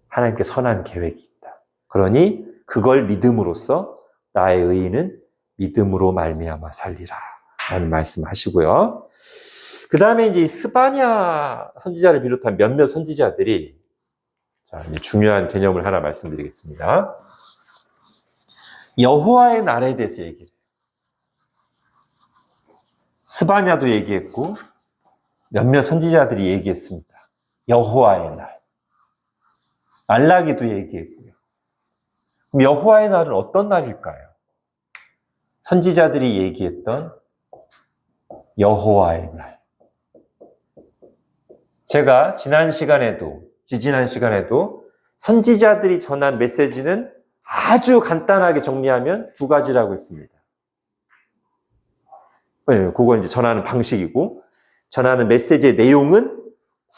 하나님께 선한 계획이 있다. 그러니 그걸 믿음으로써 나의 의인은 믿음으로 말미암아 살리라 라는 말씀하시고요. 그 다음에 이제 스바냐 선지자를 비롯한 몇몇 선지자들이, 자, 이제 중요한 개념을 하나 말씀드리겠습니다. 여호와의 날에 대해서 얘기를 해요. 스바냐도 얘기했고 몇몇 선지자들이 얘기했습니다. 여호와의 날. 말라기도 얘기했고요. 그럼 여호와의 날은 어떤 날일까요? 선지자들이 얘기했던 여호와의 날. 제가 지지난 시간에도 선지자들이 전한 메시지는 아주 간단하게 정리하면 두 가지라고 했습니다. 네, 그건 이제 전하는 방식이고, 전하는 메시지의 내용은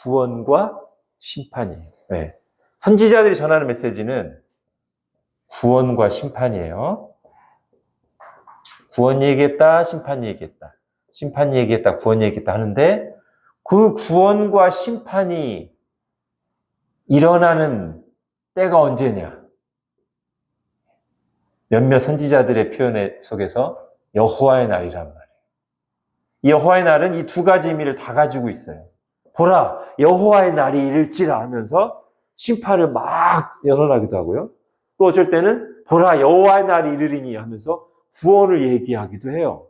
구원과 심판이에요. 네. 선지자들이 전하는 메시지는 구원과 심판이에요. 구원 얘기했다, 심판 얘기했다. 심판 얘기했다, 구원 얘기했다 하는데 그 구원과 심판이 일어나는 때가 언제냐? 몇몇 선지자들의 표현 속에서 여호와의 날이란 말이에요. 이 여호와의 날은 이 두 가지 의미를 다 가지고 있어요. 보라, 여호와의 날이 이를지라 하면서 심판을 막 예언하기도 하고요. 또 어쩔 때는 보라, 여호와의 날이 이르리니 하면서 구원을 얘기하기도 해요.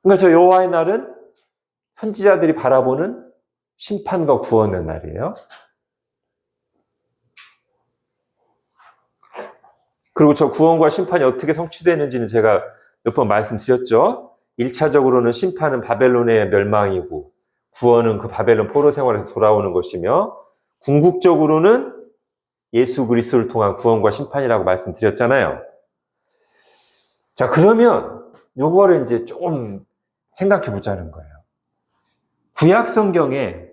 그러니까 저 여호와의 날은 선지자들이 바라보는 심판과 구원의 날이에요. 그리고 저 구원과 심판이 어떻게 성취되는지는 제가 몇 번 말씀드렸죠. 1차적으로는 심판은 바벨론의 멸망이고 구원은 그 바벨론 포로 생활에서 돌아오는 것이며 궁극적으로는 예수 그리스도를 통한 구원과 심판이라고 말씀드렸잖아요. 자, 그러면 요거를 이제 좀 생각해 보자는 거예요. 구약 성경에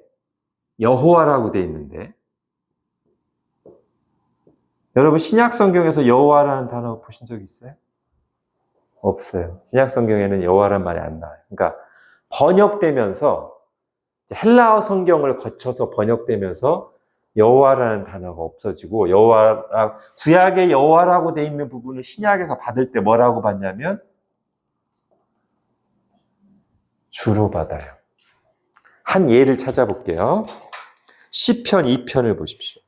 여호와라고 돼 있는데 여러분 신약 성경에서 여호와라는 단어 보신 적 있어요? 없어요. 신약 성경에는 여호와라는 말이 안 나와요. 그러니까 번역되면서 헬라어 성경을 거쳐서 번역되면서 여호와라는 단어가 없어지고 구약의 여호와라고 돼 있는 부분을 신약에서 받을 때 뭐라고 받냐면 주로 받아요. 한 예를 찾아볼게요. 시편 2편을 보십시오.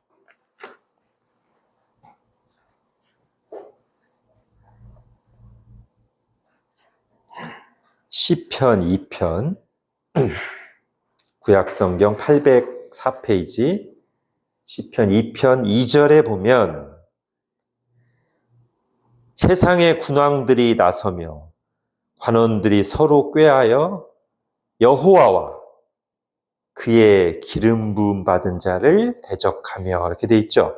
시편 2편 구약성경 804페이지 시편 2편 2절에 보면 세상의 군왕들이 나서며 관원들이 서로 꾀하여 여호와와 그의 기름 부음 받은 자를 대적하며 이렇게 돼 있죠.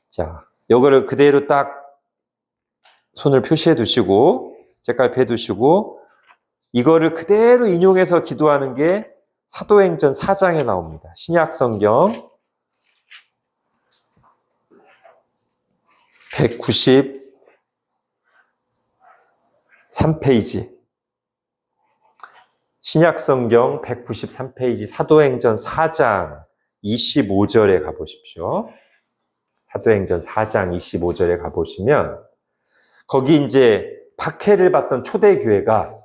자, 요거를 그대로 딱 손을 표시해 두시고 책갈피해 두시고 이거를 그대로 인용해서 기도하는 게 사도행전 4장에 나옵니다. 신약성경 193페이지 신약성경 193페이지 사도행전 4장 25절에 가보십시오. 사도행전 4장 25절에 가보시면 거기 이제 박해를 받던 초대교회가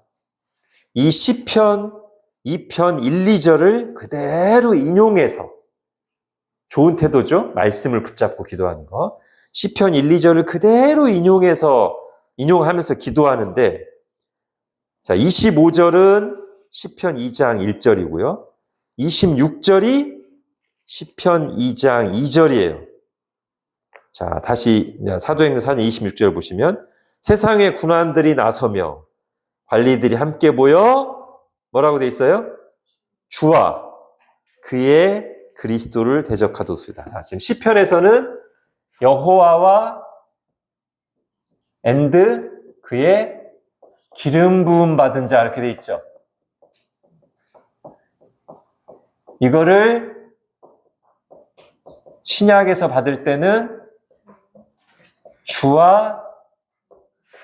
이 시편 2편 1, 2절을 그대로 인용해서 좋은 태도죠. 말씀을 붙잡고 기도하는 거. 시편 1, 2절을 그대로 인용하면서 기도하는데 자, 25절은 시편 2장 1절이고요. 26절이 시편 2장 2절이에요. 자, 다시 사도행전 4장 26절 보시면 세상의 군환들이 나서며 관리들이 함께 모여 뭐라고 돼 있어요? 주와 그의 그리스도를 대적하도소이다. 자, 지금 시편에서는 여호와와 그의 기름 부음 받은 자 이렇게 돼 있죠. 이거를 신약에서 받을 때는 주와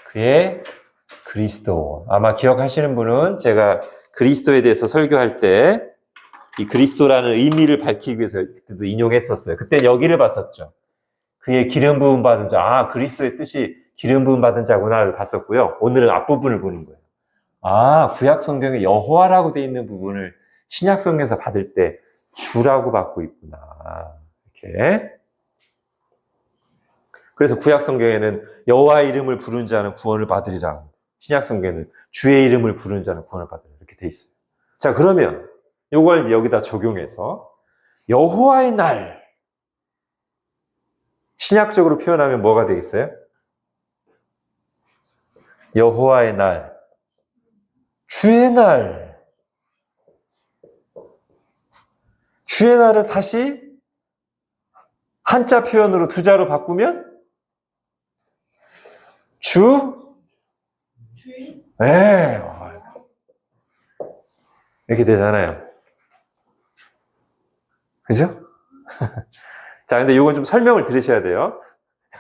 그의 그리스도. 아마 기억하시는 분은 제가 그리스도에 대해서 설교할 때 이 그리스도라는 의미를 밝히기 위해서 그때도 인용했었어요. 그때 여기를 봤었죠. 그의 기름 부음 받은 자. 아, 그리스도의 뜻이 기름 부음 받은 자구나를 봤었고요. 오늘은 앞부분을 보는 거예요. 아, 구약 성경에 여호와라고 돼 있는 부분을 신약 성경에서 받을 때 주라고 받고 있구나. 이렇게. 그래서 구약 성경에는 여호와의 이름을 부른 자는 구원을 받으리라. 신약 성경에는 주의 이름을 부른 자는 구원을 받으리라. 이렇게 돼 있어요. 자, 그러면 이걸 이제 여기다 적용해서 여호와의 날 신약적으로 표현하면 뭐가 되겠어요? 여호와의 날, 주의 날. 주의 날을 다시 한자 표현으로 두 자로 바꾸면 주인? 네. 이렇게 되잖아요. 그죠? 자, 근데 이건 좀 설명을 들으셔야 돼요.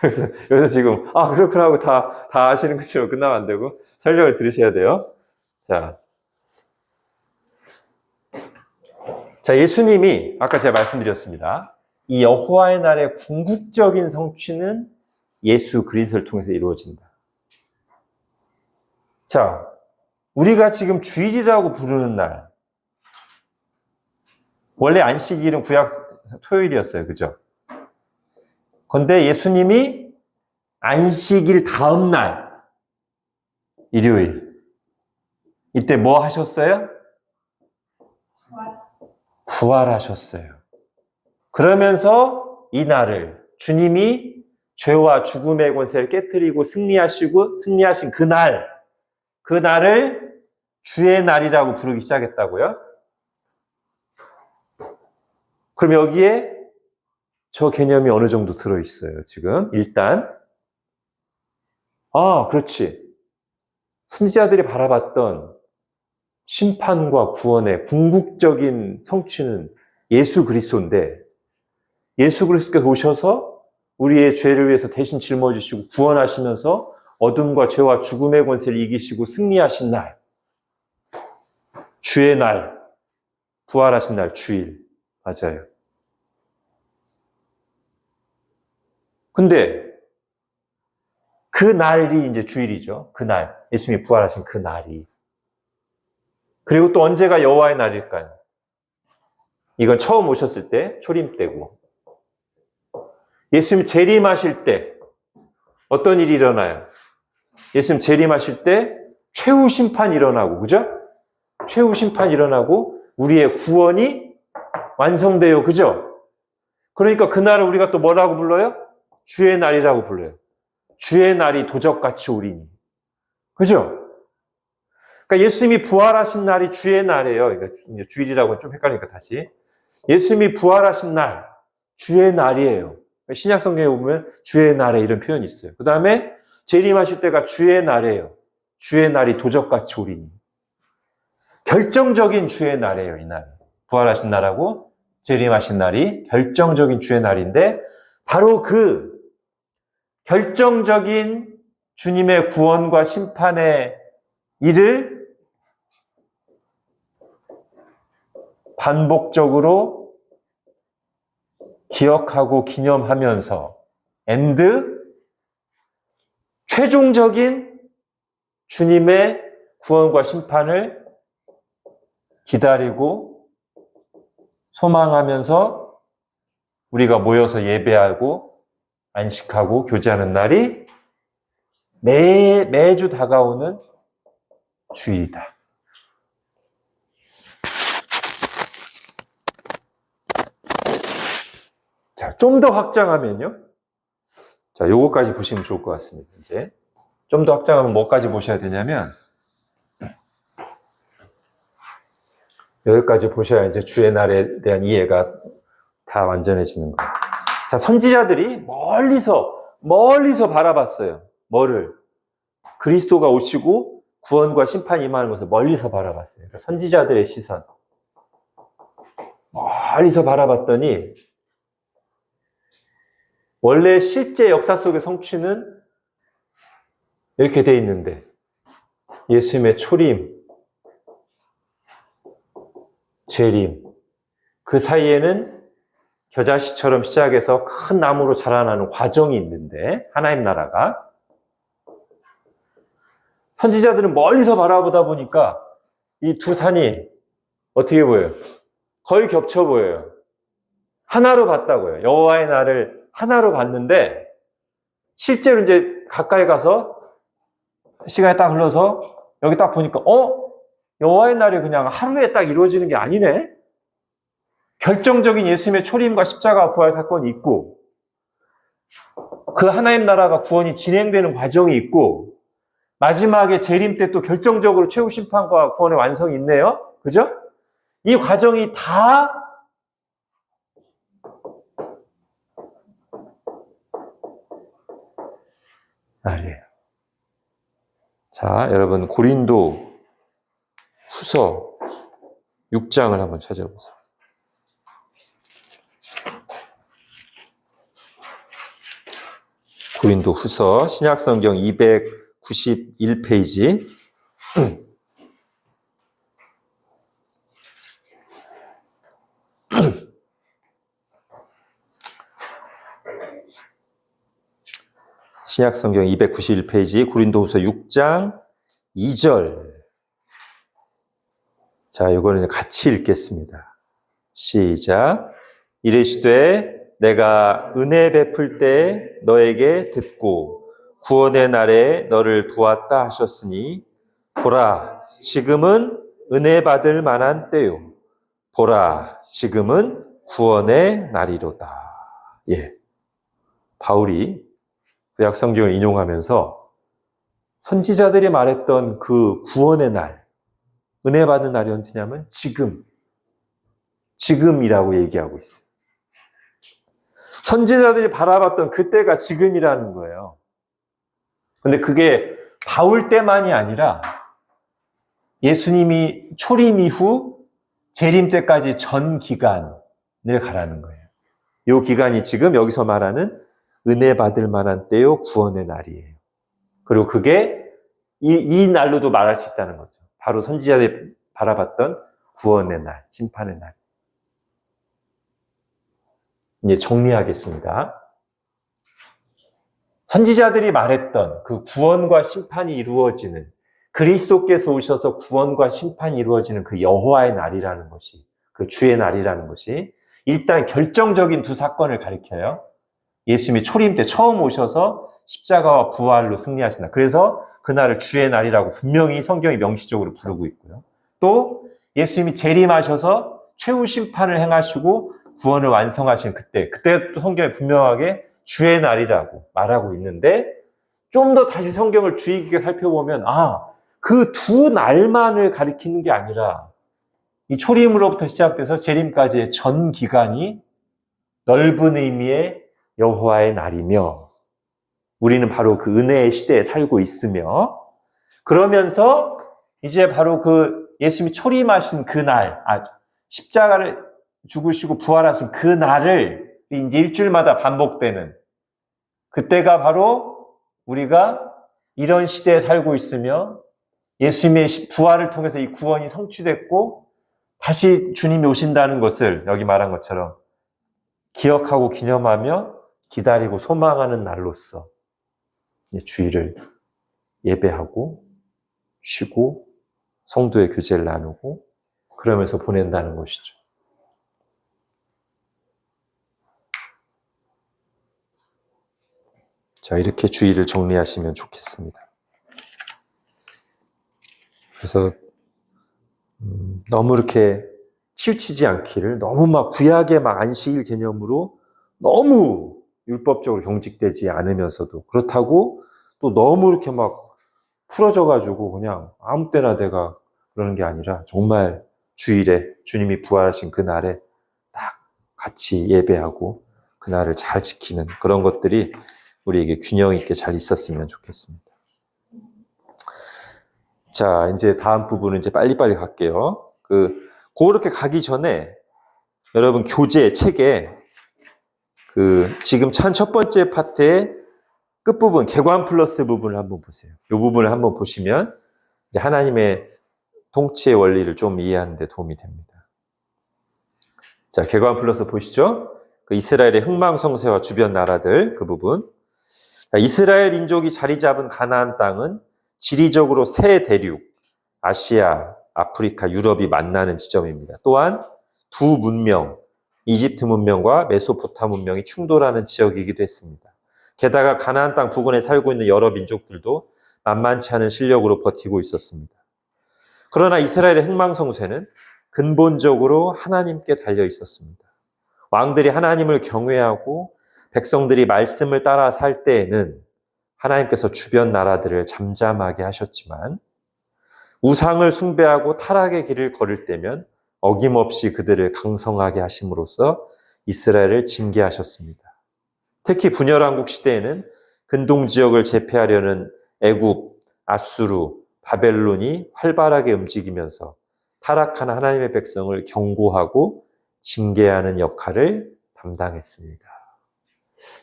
여기서 지금, 그렇구나 하고 다 아시는 것처럼 끝나면 안 되고, 설명을 들으셔야 돼요. 자, 예수님이, 아까 제가 말씀드렸습니다. 이 여호와의 날의 궁극적인 성취는 예수 그리스도를 통해서 이루어진다. 자, 우리가 지금 주일이라고 부르는 날, 원래 안식일은 구약 토요일이었어요. 그죠? 그런데 예수님이 안식일 다음 날, 일요일, 이때 뭐 하셨어요? 부활하셨어요. 그러면서 이 날을 주님이 죄와 죽음의 권세를 깨뜨리고 승리하신 그 날을 주의 날이라고 부르기 시작했다고요? 그럼 여기에 저 개념이 어느 정도 들어있어요, 지금. 일단. 그렇지. 선지자들이 바라봤던 심판과 구원의 궁극적인 성취는 예수 그리스도인데, 예수 그리스도께서 오셔서 우리의 죄를 위해서 대신 짊어지시고 구원하시면서 어둠과 죄와 죽음의 권세를 이기시고 승리하신 날, 주의 날, 부활하신 날, 주일. 맞아요. 근데 그 날이 이제 주일이죠. 그 날, 예수님이 부활하신 그 날이. 그리고 또 언제가 여호와의 날일까요? 이건 처음 오셨을 때 초림 때고, 예수님 재림하실 때 어떤 일이 일어나요? 예수님 재림하실 때 최후 심판이 일어나고, 그죠? 최후 심판이 일어나고 우리의 구원이 완성돼요. 그죠? 그러니까 그날을 우리가 또 뭐라고 불러요? 주의 날이라고 불러요. 주의 날이 도적같이 오리니. 그죠? 그러니까 예수님이 부활하신 날이 주의 날이에요. 그러니까 주일이라고 좀 헷갈리니까 다시. 예수님이 부활하신 날, 주의 날이에요. 신약 성경에 보면 주의 날에 이런 표현이 있어요. 그 다음에 재림하실 때가 주의 날이에요. 주의 날이 도적같이 오리니. 결정적인 주의 날이에요, 이 날. 부활하신 날하고 재림하신 날이 결정적인 주의 날인데, 바로 그 결정적인 주님의 구원과 심판의 일을 반복적으로 기억하고 기념하면서 최종적인 주님의 구원과 심판을 기다리고 소망하면서 우리가 모여서 예배하고 안식하고 교제하는 날이 매주 다가오는 주일이다. 자, 좀 더 확장하면요. 자, 요거까지 보시면 좋을 것 같습니다. 이제 좀 더 확장하면 뭐까지 보셔야 되냐면, 여기까지 보셔야 이제 주의 날에 대한 이해가 다 완전해지는 거예요. 자, 선지자들이 멀리서 바라봤어요. 뭐를? 그리스도가 오시고 구원과 심판이 임하는 것을 멀리서 바라봤어요. 그러니까 선지자들의 시선. 멀리서 바라봤더니 원래 실제 역사 속의 성취는 이렇게 돼 있는데, 예수님의 초림, 재림, 그 사이에는 겨자씨처럼 시작해서 큰 나무로 자라나는 과정이 있는데, 하나님 나라가. 선지자들은 멀리서 바라보다 보니까 이 두 산이 어떻게 보여요? 거의 겹쳐 보여요. 하나로 봤다고요. 여호와의 날을 하나로 봤는데, 실제로 이제 가까이 가서 시간이 딱 흘러서 여기 딱 보니까 여호와의 날이 그냥 하루에 딱 이루어지는 게 아니네? 결정적인 예수님의 초림과 십자가 부활 사건이 있고, 그 하나님 나라가 구원이 진행되는 과정이 있고, 마지막에 재림 때 또 결정적으로 최후 심판과 구원의 완성이 있네요. 그죠? 이 과정이 다 날이에요. 자, 여러분 고린도 후서 6장을 한번 찾아보세요. 고린도 후서 신약성경 291페이지. 신약성경 291페이지 고린도후서 6장 2절. 자, 이거는 같이 읽겠습니다. 시작. 이르시되 내가 은혜 베풀 때 너에게 듣고 구원의 날에 너를 도왔다 하셨으니, 보라 지금은 은혜 받을 만한 때요, 보라 지금은 구원의 날이로다. 예, 바울이 구약성경을 인용하면서 선지자들이 말했던 그 구원의 날, 은혜 받는 날이 언제냐면 지금이라고 얘기하고 있어요. 선지자들이 바라봤던 그때가 지금이라는 거예요. 근데 그게 바울 때만이 아니라 예수님이 초림 이후 재림 때까지 전 기간을 가라는 거예요. 이 기간이 지금 여기서 말하는 은혜 받을 만한 때요, 구원의 날이에요. 그리고 그게 이 날로도 말할 수 있다는 거죠. 바로 선지자들이 바라봤던 구원의 날, 심판의 날. 이제 정리하겠습니다. 선지자들이 말했던 그 구원과 심판이 이루어지는, 그리스도께서 오셔서 구원과 심판이 이루어지는 그 여호와의 날이라는 것이, 그 주의 날이라는 것이 일단 결정적인 두 사건을 가리켜요. 예수님이 초림 때 처음 오셔서 십자가와 부활로 승리하신다. 그래서 그날을 주의 날이라고 분명히 성경이 명시적으로 부르고 있고요. 또 예수님이 재림하셔서 최후 심판을 행하시고 구원을 완성하신 그때 또 성경에 분명하게 주의 날이라고 말하고 있는데, 좀 더 다시 성경을 주의 깊게 살펴보면 그 두 날만을 가리키는 게 아니라 이 초림으로부터 시작돼서 재림까지의 전 기간이 넓은 의미의 여호와의 날이며, 우리는 바로 그 은혜의 시대에 살고 있으며, 그러면서 이제 바로 그 예수님이 초림하신 그 날, 십자가를 죽으시고 부활하신 그 날을 이제 일주일마다 반복되는 그때가 바로 우리가 이런 시대에 살고 있으며, 예수님의 부활을 통해서 이 구원이 성취됐고 다시 주님이 오신다는 것을 여기 말한 것처럼 기억하고 기념하며 기다리고 소망하는 날로서 주일을 예배하고 쉬고 성도의 교제를 나누고 그러면서 보낸다는 것이죠. 자, 이렇게 주일을 정리하시면 좋겠습니다. 그래서 너무 이렇게 치우치지 않기를, 너무 막 구약의 막 안식일 개념으로 너무 율법적으로 경직되지 않으면서도, 그렇다고 또 너무 이렇게 막 풀어져가지고 그냥 아무 때나 내가 그러는 게 아니라 정말 주일에 주님이 부활하신 그 날에 딱 같이 예배하고 그날을 잘 지키는 그런 것들이 우리에게 균형 있게 잘 있었으면 좋겠습니다. 자, 이제 다음 부분은 이제 빨리빨리 갈게요. 그렇게 가기 전에 여러분 교재 책에 지금 첫 번째 파트의 끝부분, 개관 플러스 부분을 한번 보세요. 이 부분을 한번 보시면 이제 하나님의 통치의 원리를 좀 이해하는 데 도움이 됩니다. 자, 개관 플러스 보시죠. 그 이스라엘의 흥망성쇠와 주변 나라들 그 부분. 자, 이스라엘 민족이 자리 잡은 가나안 땅은 지리적으로 세 대륙, 아시아, 아프리카, 유럽이 만나는 지점입니다. 또한 두 문명, 이집트 문명과 메소포타 문명이 충돌하는 지역이기도 했습니다. 게다가 가나안 땅 부근에 살고 있는 여러 민족들도 만만치 않은 실력으로 버티고 있었습니다. 그러나 이스라엘의 흥망성쇠는 근본적으로 하나님께 달려 있었습니다. 왕들이 하나님을 경외하고 백성들이 말씀을 따라 살 때에는 하나님께서 주변 나라들을 잠잠하게 하셨지만, 우상을 숭배하고 타락의 길을 걸을 때면 어김없이 그들을 강성하게 하심으로써 이스라엘을 징계하셨습니다. 특히 분열왕국 시대에는 근동 지역을 제패하려는 애굽, 아수르, 바벨론이 활발하게 움직이면서 타락한 하나님의 백성을 경고하고 징계하는 역할을 담당했습니다.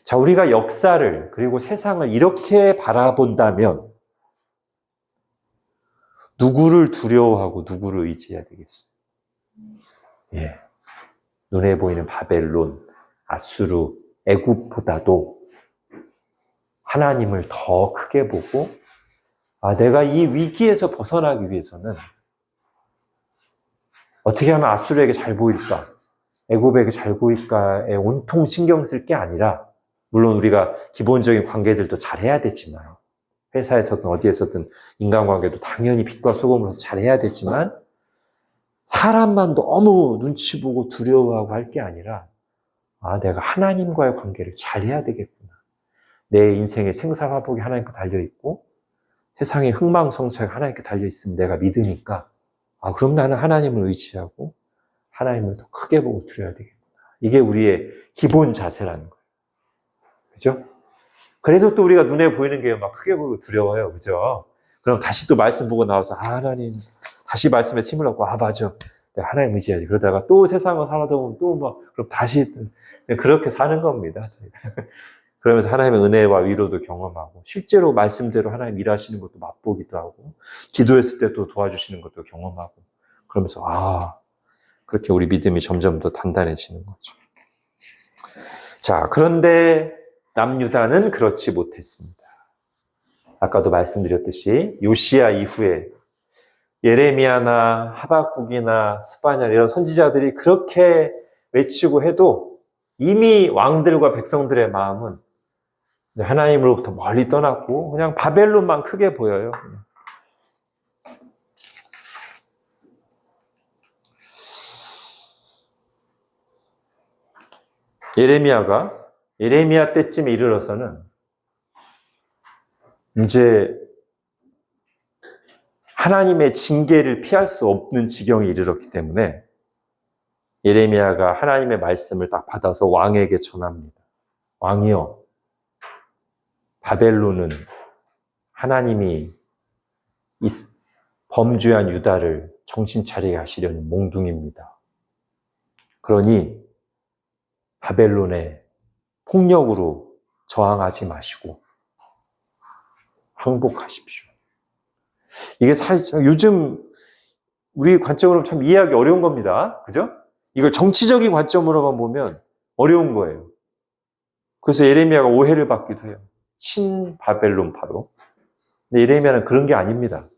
자, 우리가 역사를 그리고 세상을 이렇게 바라본다면 누구를 두려워하고 누구를 의지해야 되겠어요? 예, 눈에 보이는 바벨론, 아수르, 애굽보다도 하나님을 더 크게 보고, 내가 이 위기에서 벗어나기 위해서는 어떻게 하면 아수르에게 잘 보일까, 애굽에게 잘 보일까에 온통 신경 쓸 게 아니라, 물론 우리가 기본적인 관계들도 잘해야 되지만, 회사에서든 어디에서든 인간관계도 당연히 빛과 소금으로서 잘해야 되지만, 사람만 너무 눈치 보고 두려워하고 할 게 아니라, 내가 하나님과의 관계를 잘해야 되겠구나. 내 인생의 생사화복이 하나님께 달려있고 세상의 흥망성쇠가 하나님께 달려있으면 내가 믿으니까, 그럼 나는 하나님을 의지하고 하나님을 더 크게 보고 두려워야 되겠구나. 이게 우리의 기본 자세라는 거예요. 그죠? 그래서 또 우리가 눈에 보이는 게 막 크게 보이고 두려워요. 그죠? 그럼 다시 또 말씀 보고 나와서, 하나님, 다시 말씀에 힘을 얻고, 맞아. 내가 하나님 의지해야지. 그러다가 또 세상을 살아다 보면 또 막, 그럼 다시 그렇게 사는 겁니다. 그러면서 하나님의 은혜와 위로도 경험하고, 실제로 말씀대로 하나님 일하시는 것도 맛보기도 하고, 기도했을 때 또 도와주시는 것도 경험하고, 그러면서, 그렇게 우리 믿음이 점점 더 단단해지는 거죠. 자, 그런데 남유다는 그렇지 못했습니다. 아까도 말씀드렸듯이 요시야 이후에 예레미야나 하박국이나 스바냐 이런 선지자들이 그렇게 외치고 해도 이미 왕들과 백성들의 마음은 하나님으로부터 멀리 떠났고 그냥 바벨론만 크게 보여요. 예레미야 때쯤에 이르러서는 이제 하나님의 징계를 피할 수 없는 지경에 이르렀기 때문에 예레미야가 하나님의 말씀을 딱 받아서 왕에게 전합니다. 왕이여, 바벨론은 하나님이 범죄한 유다를 정신 차리게 하시려는 몽둥입니다. 그러니 바벨론의 폭력으로 저항하지 마시고 항복하십시오. 이게 사실 요즘 우리 관점으로 참 이해하기 어려운 겁니다. 그죠? 이걸 정치적인 관점으로만 보면 어려운 거예요. 그래서 예레미야가 오해를 받기도 해요. 친바벨론파로. 근데 예레미야는 그런 게 아닙니다.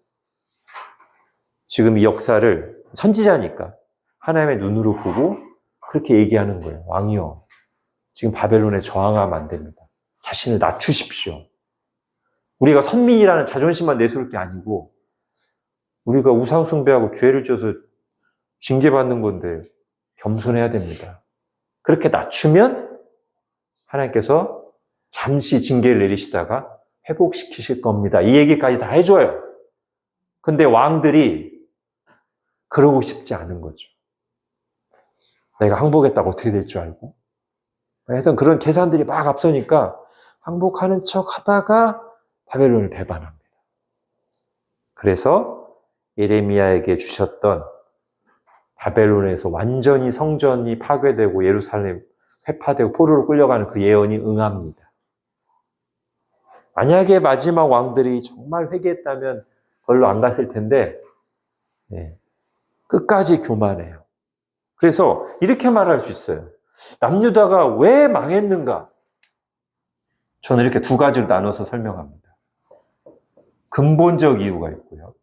지금 이 역사를 선지자니까 하나님의 눈으로 보고 그렇게 얘기하는 거예요. 왕이여, 지금 바벨론에 저항하면 안 됩니다. 자신을 낮추십시오. 우리가 선민이라는 자존심만 내세울 게 아니고 우리가 우상 숭배하고 죄를 져서 징계받는 건데 겸손해야 됩니다. 그렇게 낮추면 하나님께서 잠시 징계를 내리시다가 회복시키실 겁니다. 이 얘기까지 다 해줘요. 근데 왕들이 그러고 싶지 않은 거죠. 내가 항복했다고 어떻게 될 줄 알고. 하여튼 그런 계산들이 막 앞서니까 항복하는 척 하다가 바벨론을 배반합니다. 그래서 예레미야에게 주셨던 바벨론에서 완전히 성전이 파괴되고 예루살렘 회파되고 포로로 끌려가는 그 예언이 응합니다. 만약에 마지막 왕들이 정말 회개했다면 별로 안 갔을 텐데 끝까지 교만해요. 그래서 이렇게 말할 수 있어요. 남유다가 왜 망했는가? 저는 이렇게 두 가지로 나눠서 설명합니다. 근본적 이유가 있고요.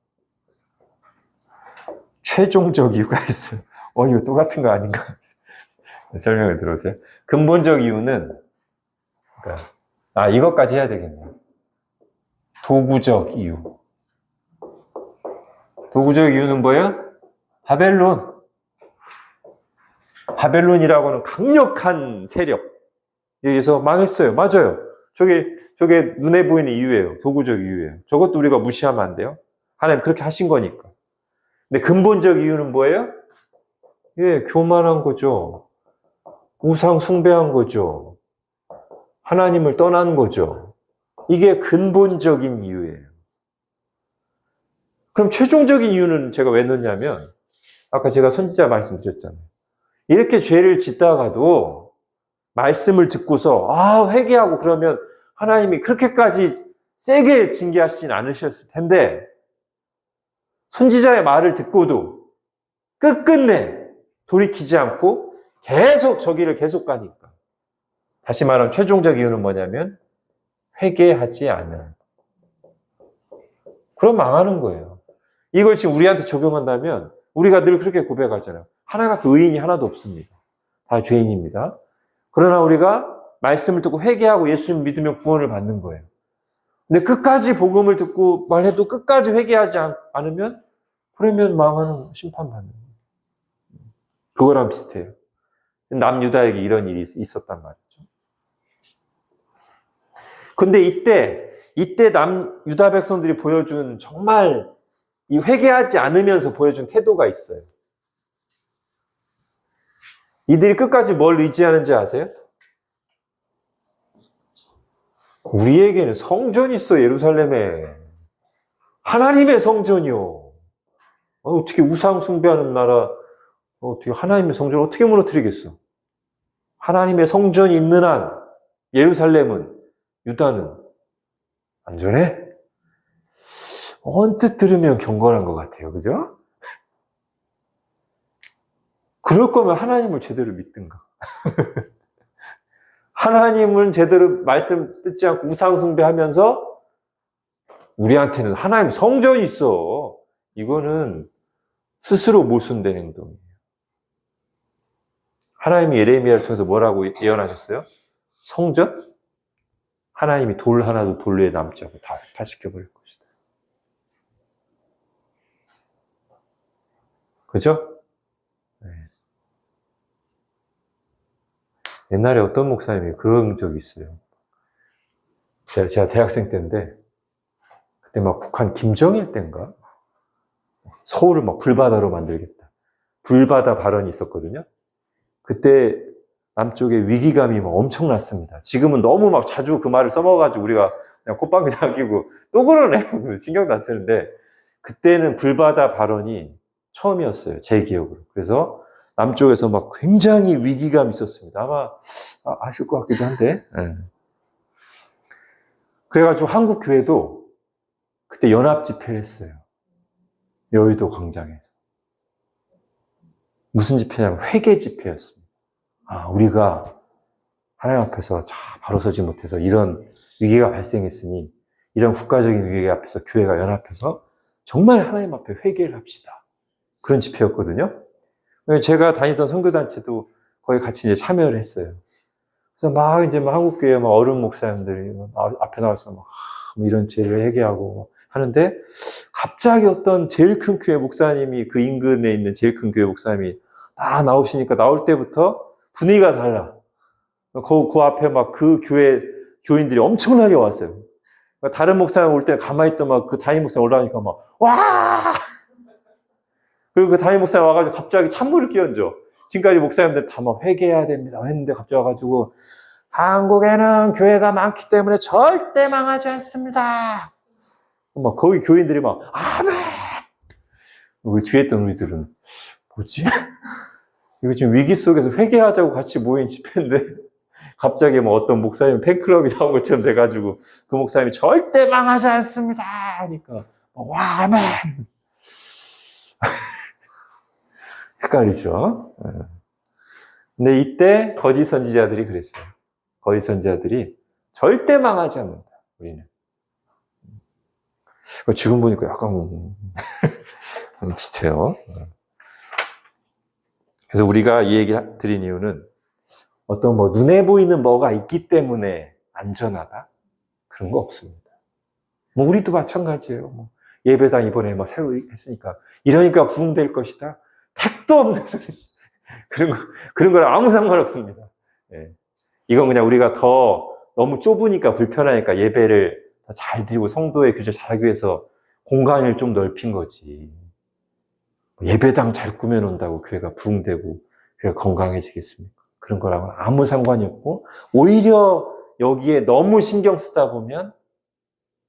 최종적 이유가 있어요. 이거 똑같은 거 아닌가? 설명을 들어보세요. 근본적 이유는, 이것까지 해야 되겠네요. 도구적 이유. 도구적 이유는 뭐예요? 바벨론이라고는 강력한 세력. 여기서 망했어요. 맞아요. 저게 눈에 보이는 이유예요. 도구적 이유예요. 저것도 우리가 무시하면 안 돼요. 하나님 그렇게 하신 거니까. 근데 근본적 이유는 뭐예요? 교만한 거죠. 우상 숭배한 거죠. 하나님을 떠난 거죠. 이게 근본적인 이유예요. 그럼 최종적인 이유는 제가 왜 넣냐면 아까 제가 선지자 말씀드렸잖아요. 이렇게 죄를 짓다가도 말씀을 듣고서 회개하고 그러면 하나님이 그렇게까지 세게 징계하시진 않으셨을 텐데 선지자의 말을 듣고도 끝끝내 돌이키지 않고 계속 저기를 계속 가니까 다시 말하면 최종적 이유는 뭐냐면 회개하지 않은. 그럼 망하는 거예요. 이걸 지금 우리한테 적용한다면 우리가 늘 그렇게 고백하잖아요. 하나님 앞에 의인이 하나도 없습니다. 다 죄인입니다. 그러나 우리가 말씀을 듣고 회개하고 예수님 믿으면 구원을 받는 거예요. 근데 끝까지 복음을 듣고 말해도 끝까지 회개하지 않으면 그러면 망하는 심판받는 거예요. 그거랑 비슷해요. 남유다에게 이런 일이 있었단 말이죠. 근데 이때 남유다 백성들이 보여준 정말 이 회개하지 않으면서 보여준 태도가 있어요. 이들이 끝까지 뭘 의지하는지 아세요? 우리에게는 성전이 있어, 예루살렘에. 하나님의 성전이요. 어떻게 우상 숭배하는 나라, 어떻게 하나님의 성전을 어떻게 무너뜨리겠어? 하나님의 성전이 있는 한 예루살렘은, 유다는 안전해? 언뜻 들으면 경건한 것 같아요. 그죠? 그럴 거면 하나님을 제대로 믿든가. 하나님을 제대로 말씀 듣지 않고 우상 숭배하면서 우리한테는 하나님 성전이 있어. 이거는 스스로 모순된 행동이에요. 하나님이 예레미야를 통해서 뭐라고 예언하셨어요? 성전? 하나님이 돌 하나도 돌 위에 남지 않고 다 파시켜버릴 것이다. 그죠? 네. 옛날에 어떤 목사님이 그런 적이 있어요. 제가 대학생 때인데, 그때 막 북한 김정일 때인가? 서울을 막 불바다로 만들겠다. 불바다 발언이 있었거든요. 그때 남쪽에 위기감이 막 엄청났습니다. 지금은 너무 막 자주 그 말을 써먹어가지고 우리가 그냥 콧방귀 삼키고 또 그러네. 신경도 안 쓰는데, 그때는 불바다 발언이 처음이었어요. 제 기억으로. 그래서 남쪽에서 막 굉장히 위기감이 있었습니다. 아마 아실 것 같기도 한데. 네. 그래가지고 한국 교회도 그때 연합 집회를 했어요. 여의도 광장에서. 무슨 집회냐면 회개 집회였습니다. 우리가 하나님 앞에서 바로 서지 못해서 이런 위기가 발생했으니 이런 국가적인 위기 앞에서 교회가 연합해서 정말 하나님 앞에 회개를 합시다. 그런 집회였거든요. 제가 다니던 선교단체도 거기 같이 이제 참여를 했어요. 그래서 막 이제 한국교회 어른 목사님들이 앞에 나와서 뭐 이런 죄를 회개하고 하는데, 갑자기 어떤 제일 큰 교회 목사님이, 그 인근에 있는 제일 큰 교회 목사님이 다 나오시니까 나올 때부터 분위기가 달라. 그 앞에 그 교회 교인들이 엄청나게 왔어요. 다른 목사님 올 때 가만히 있던 그 담임 목사님 올라오니까 와! 그리고 그 담임 목사님 와가지고 갑자기 찬물을 끼얹어. 지금까지 목사님들 다 회개해야 됩니다 했는데 갑자기 와가지고, 한국에는 교회가 많기 때문에 절대 망하지 않습니다. 거기 교인들이 아멘! 우리 뒤에 있던 우리들은 뭐지? 이거 지금 위기 속에서 회개하자고 같이 모인 집회인데 갑자기 어떤 목사님 팬클럽이 나온 것처럼 돼가지고 그 목사님이 절대 망하지 않습니다 하니까 와, 아멘! 헷갈리죠? 근데 이때 거짓 선지자들이 그랬어요. 거짓 선지자들이 절대 망하지 않는다, 우리는. 지금 보니까 약간 비슷해요. 그래서 우리가 이 얘기 드린 이유는 어떤 눈에 보이는 뭐가 있기 때문에 안전하다? 그런 거 없습니다. 우리도 마찬가지예요. 예배당 이번에 새로 했으니까 이러니까 부흥될 것이다. 택도 없는 소리. 그런 거랑 아무 상관없습니다. 예. 이건 그냥 우리가 더 너무 좁으니까 불편하니까 예배를 더 잘 드리고 성도의 교제 잘하기 위해서 공간을 좀 넓힌 거지. 예배당 잘 꾸며놓는다고 교회가 부흥되고 교회가 건강해지겠습니까? 그런 거랑은 아무 상관이 없고, 오히려 여기에 너무 신경 쓰다 보면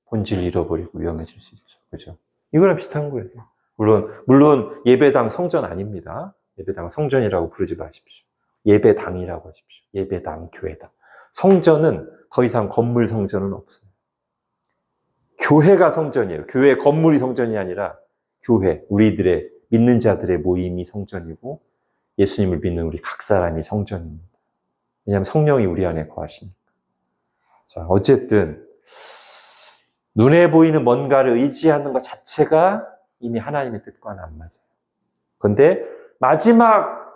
본질을 잃어버리고 위험해질 수 있죠. 그죠? 이거랑 비슷한 거예요. 물론 예배당 성전 아닙니다. 예배당 성전이라고 부르지 마십시오. 예배당이라고 하십시오. 예배당, 교회당. 성전은 더 이상 건물 성전은 없어요. 교회가 성전이에요. 교회 건물이 성전이 아니라 교회, 우리들의 믿는 자들의 모임이 성전이고 예수님을 믿는 우리 각 사람이 성전입니다. 왜냐하면 성령이 우리 안에 거하시니까. 자, 어쨌든 눈에 보이는 뭔가를 의지하는 것 자체가 이미 하나님의 뜻과는 안 맞아요. 그런데 마지막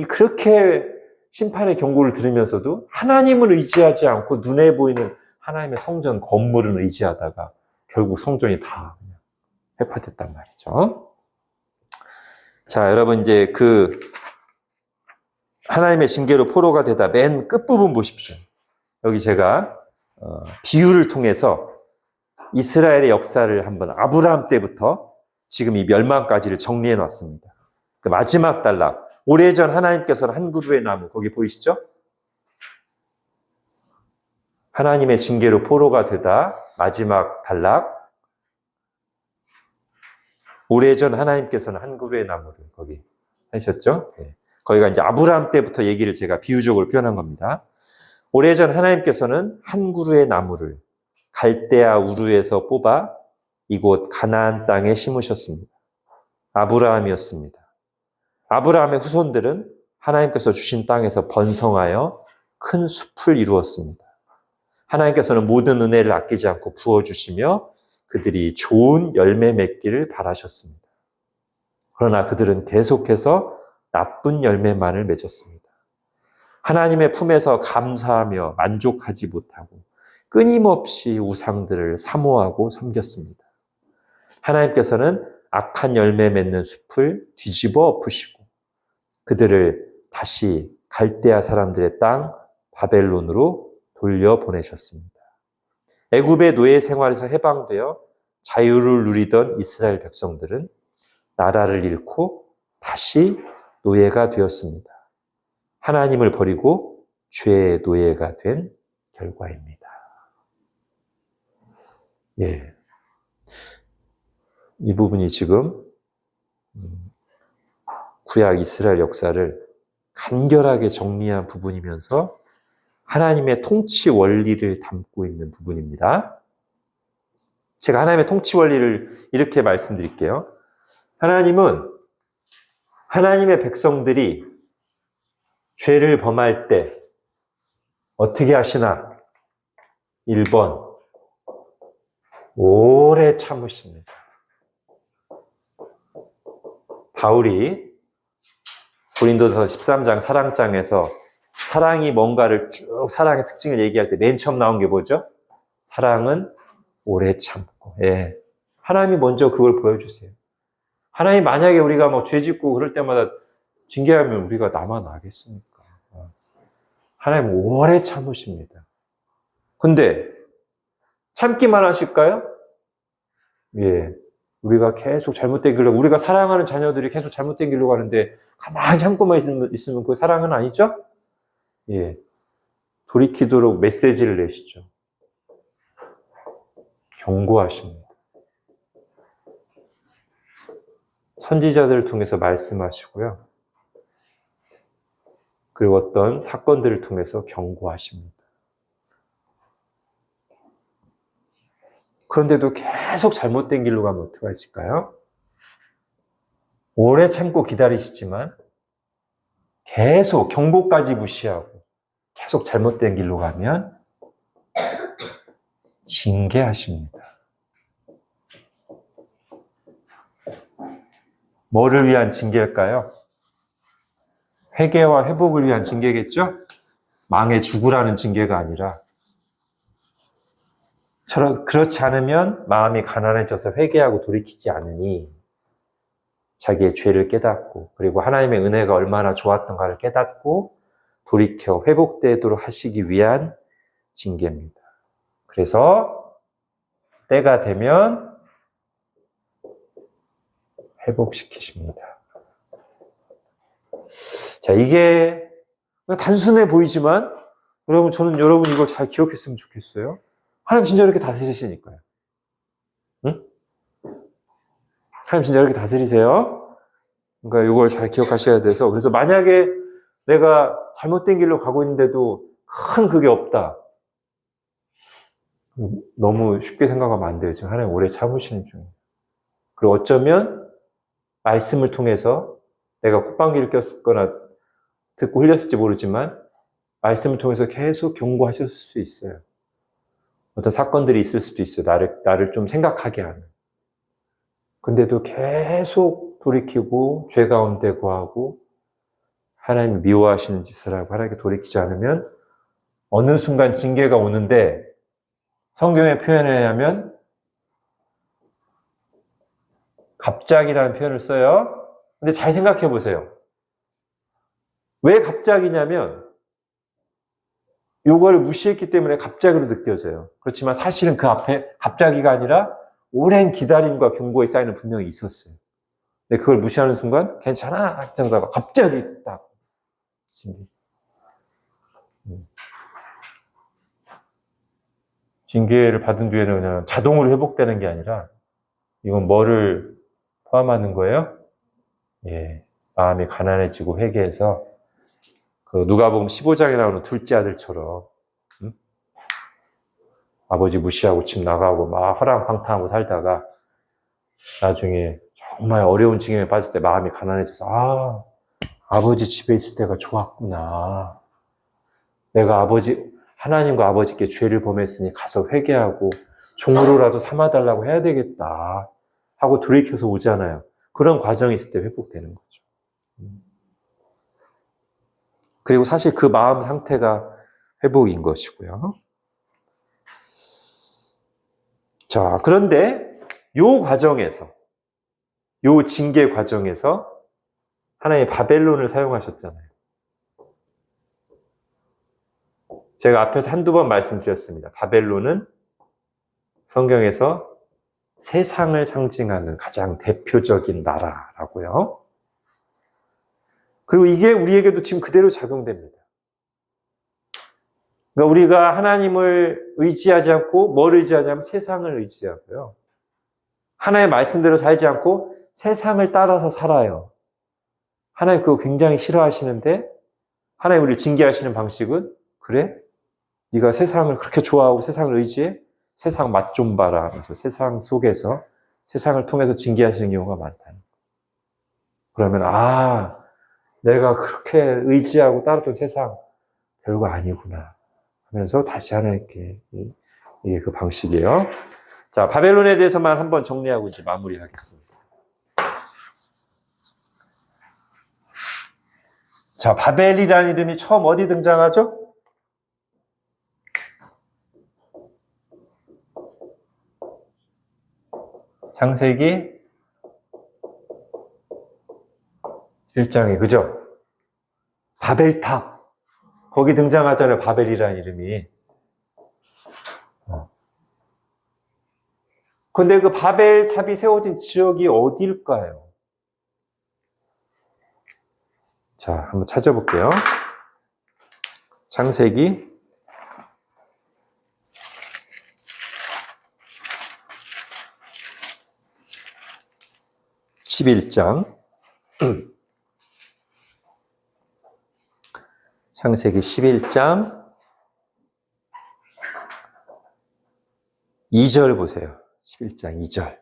그렇게 심판의 경고를 들으면서도 하나님을 의지하지 않고 눈에 보이는 하나님의 성전 건물을 의지하다가 결국 성전이 다 그냥 회파됐단 말이죠. 자, 여러분 이제 하나님의 징계로 포로가 되다 맨 끝부분 보십시오. 여기 제가 비유를 통해서 이스라엘의 역사를 한번 아브라함 때부터 지금 이 멸망까지를 정리해 놨습니다. 그 마지막 단락, 오래전 하나님께서는 한 그루의 나무, 거기 보이시죠? 하나님의 징계로 포로가 되다 마지막 단락. 오래전 하나님께서는 한 그루의 나무를 거기 하셨죠? 네. 거기가 이제 아브라함 때부터 얘기를 제가 비유적으로 표현한 겁니다. 오래전 하나님께서는 한 그루의 나무를 갈대아 우르에서 뽑아 이곳 가나안 땅에 심으셨습니다. 아브라함이었습니다. 아브라함의 후손들은 하나님께서 주신 땅에서 번성하여 큰 숲을 이루었습니다. 하나님께서는 모든 은혜를 아끼지 않고 부어주시며 그들이 좋은 열매 맺기를 바라셨습니다. 그러나 그들은 계속해서 나쁜 열매만을 맺었습니다. 하나님의 품에서 감사하며 만족하지 못하고 끊임없이 우상들을 사모하고 섬겼습니다. 하나님께서는 악한 열매 맺는 숲을 뒤집어 엎으시고 그들을 다시 갈대아 사람들의 땅 바벨론으로 돌려보내셨습니다. 애굽의 노예 생활에서 해방되어 자유를 누리던 이스라엘 백성들은 나라를 잃고 다시 노예가 되었습니다. 하나님을 버리고 죄의 노예가 된 결과입니다. 예. 이 부분이 지금 구약 이스라엘 역사를 간결하게 정리한 부분이면서 하나님의 통치 원리를 담고 있는 부분입니다. 제가 하나님의 통치 원리를 이렇게 말씀드릴게요. 하나님은 하나님의 백성들이 죄를 범할 때 어떻게 하시나? 1번, 오래 참으십니다. 바울이 고린도서 13장 사랑장에서 사랑이 뭔가를 쭉 사랑의 특징을 얘기할 때 맨 처음 나온 게 뭐죠? 사랑은 오래 참고. 예. 하나님이 먼저 그걸 보여주세요. 하나님 만약에 우리가 뭐 죄 짓고 그럴 때마다 징계하면 우리가 나만 나겠습니까? 하나님 오래 참으십니다. 근데 참기만 하실까요? 예. 우리가 계속 잘못된 길로, 우리가 사랑하는 자녀들이 계속 잘못된 길로 가는데 가만히 참고만 있으면 그 사랑은 아니죠? 예. 돌이키도록 메시지를 내시죠. 경고하십니다. 선지자들을 통해서 말씀하시고요. 그리고 어떤 사건들을 통해서 경고하십니다. 그런데도 계속 잘못된 길로 가면 어떡하실까요? 오래 참고 기다리시지만 계속 경고까지 무시하고 계속 잘못된 길로 가면 징계하십니다. 뭐를 위한 징계일까요? 회개와 회복을 위한 징계겠죠? 망해 죽으라는 징계가 아니라 그렇지 않으면 마음이 가난해져서 회개하고 돌이키지 않으니 자기의 죄를 깨닫고 그리고 하나님의 은혜가 얼마나 좋았던가를 깨닫고 돌이켜 회복되도록 하시기 위한 징계입니다. 그래서 때가 되면 회복시키십니다. 자, 이게 단순해 보이지만 저는 여러분 이걸 잘 기억했으면 좋겠어요. 하나님 진짜 이렇게 다스리시니까요. 응? 하나님 진짜 이렇게 다스리세요. 그러니까 이걸 잘 기억하셔야 돼서, 그래서 만약에 내가 잘못된 길로 가고 있는데도 큰 그게 없다. 너무 쉽게 생각하면 안 돼요. 지금 하나님 오래 참으시는 중이에요. 그리고 어쩌면 말씀을 통해서 내가 콧방귀를 꼈거나 듣고 흘렸을지 모르지만 말씀을 통해서 계속 경고하셨을 수 있어요. 어떤 사건들이 있을 수도 있어요. 나를 좀 생각하게 하는. 근데도 계속 돌이키고 죄 가운데 거하고 하나님이 미워하시는 짓을 하고 하나님께 돌이키지 않으면 어느 순간 징계가 오는데 성경의 표현에 의하면 갑자기라는 표현을 써요. 근데 잘 생각해 보세요. 왜 갑자기냐면 요거를 무시했기 때문에 갑자기로 느껴져요. 그렇지만 사실은 그 앞에 갑자기가 아니라 오랜 기다림과 경고의 사인은 분명히 있었어요. 근데 그걸 무시하는 순간 괜찮아 정다가 갑자기 딱 징계를 받은 뒤에는 그냥 자동으로 회복되는 게 아니라 이건 뭐를 포함하는 거예요? 예, 마음이 가난해지고 회개해서 그 누가복음 15장에 나오는 둘째 아들처럼 아버지 무시하고 집 나가고 막 허랑방탕하고 살다가 나중에 정말 어려운 징계에 빠질 때 마음이 가난해져서 아버지 집에 있을 때가 좋았구나. 내가 하나님과 아버지께 죄를 범했으니 가서 회개하고 종으로라도 삼아달라고 해야 되겠다 하고 돌이켜서 오잖아요. 그런 과정이 있을 때 회복되는 거죠. 그리고 사실 그 마음 상태가 회복인 것이고요. 자, 그런데 요 과정에서, 요 징계 과정에서 하나님 바벨론을 사용하셨잖아요. 제가 앞에서 한두 번 말씀드렸습니다. 바벨론은 성경에서 세상을 상징하는 가장 대표적인 나라라고요. 그리고 이게 우리에게도 지금 그대로 작용됩니다. 그러니까 우리가 하나님을 의지하지 않고 뭘 의지하냐면 세상을 의지하고요. 하나님의 말씀대로 살지 않고 세상을 따라서 살아요. 하나님 그거 굉장히 싫어하시는데 하나님 우리를 징계하시는 방식은 그래? 네가 세상을 그렇게 좋아하고 세상을 의지해? 세상 맛 좀 봐라 하면서 세상 속에서 세상을 통해서 징계하시는 경우가 많다는 거예요. 그러면 내가 그렇게 의지하고 따랐던 세상 별거 아니구나 하면서 다시 하나님께 이게 그 방식이에요. 자, 바벨론에 대해서만 한번 정리하고 이제 마무리하겠습니다. 자, 바벨이라는 이름이 처음 어디 등장하죠? 창세기 1장에, 그죠? 바벨탑. 거기 등장하잖아요, 바벨이라는 이름이. 근데 그 바벨탑이 세워진 지역이 어딜까요? 자, 한번 찾아볼게요. 창세기 11장. 창세기 11장 2절 보세요. 11장 2절.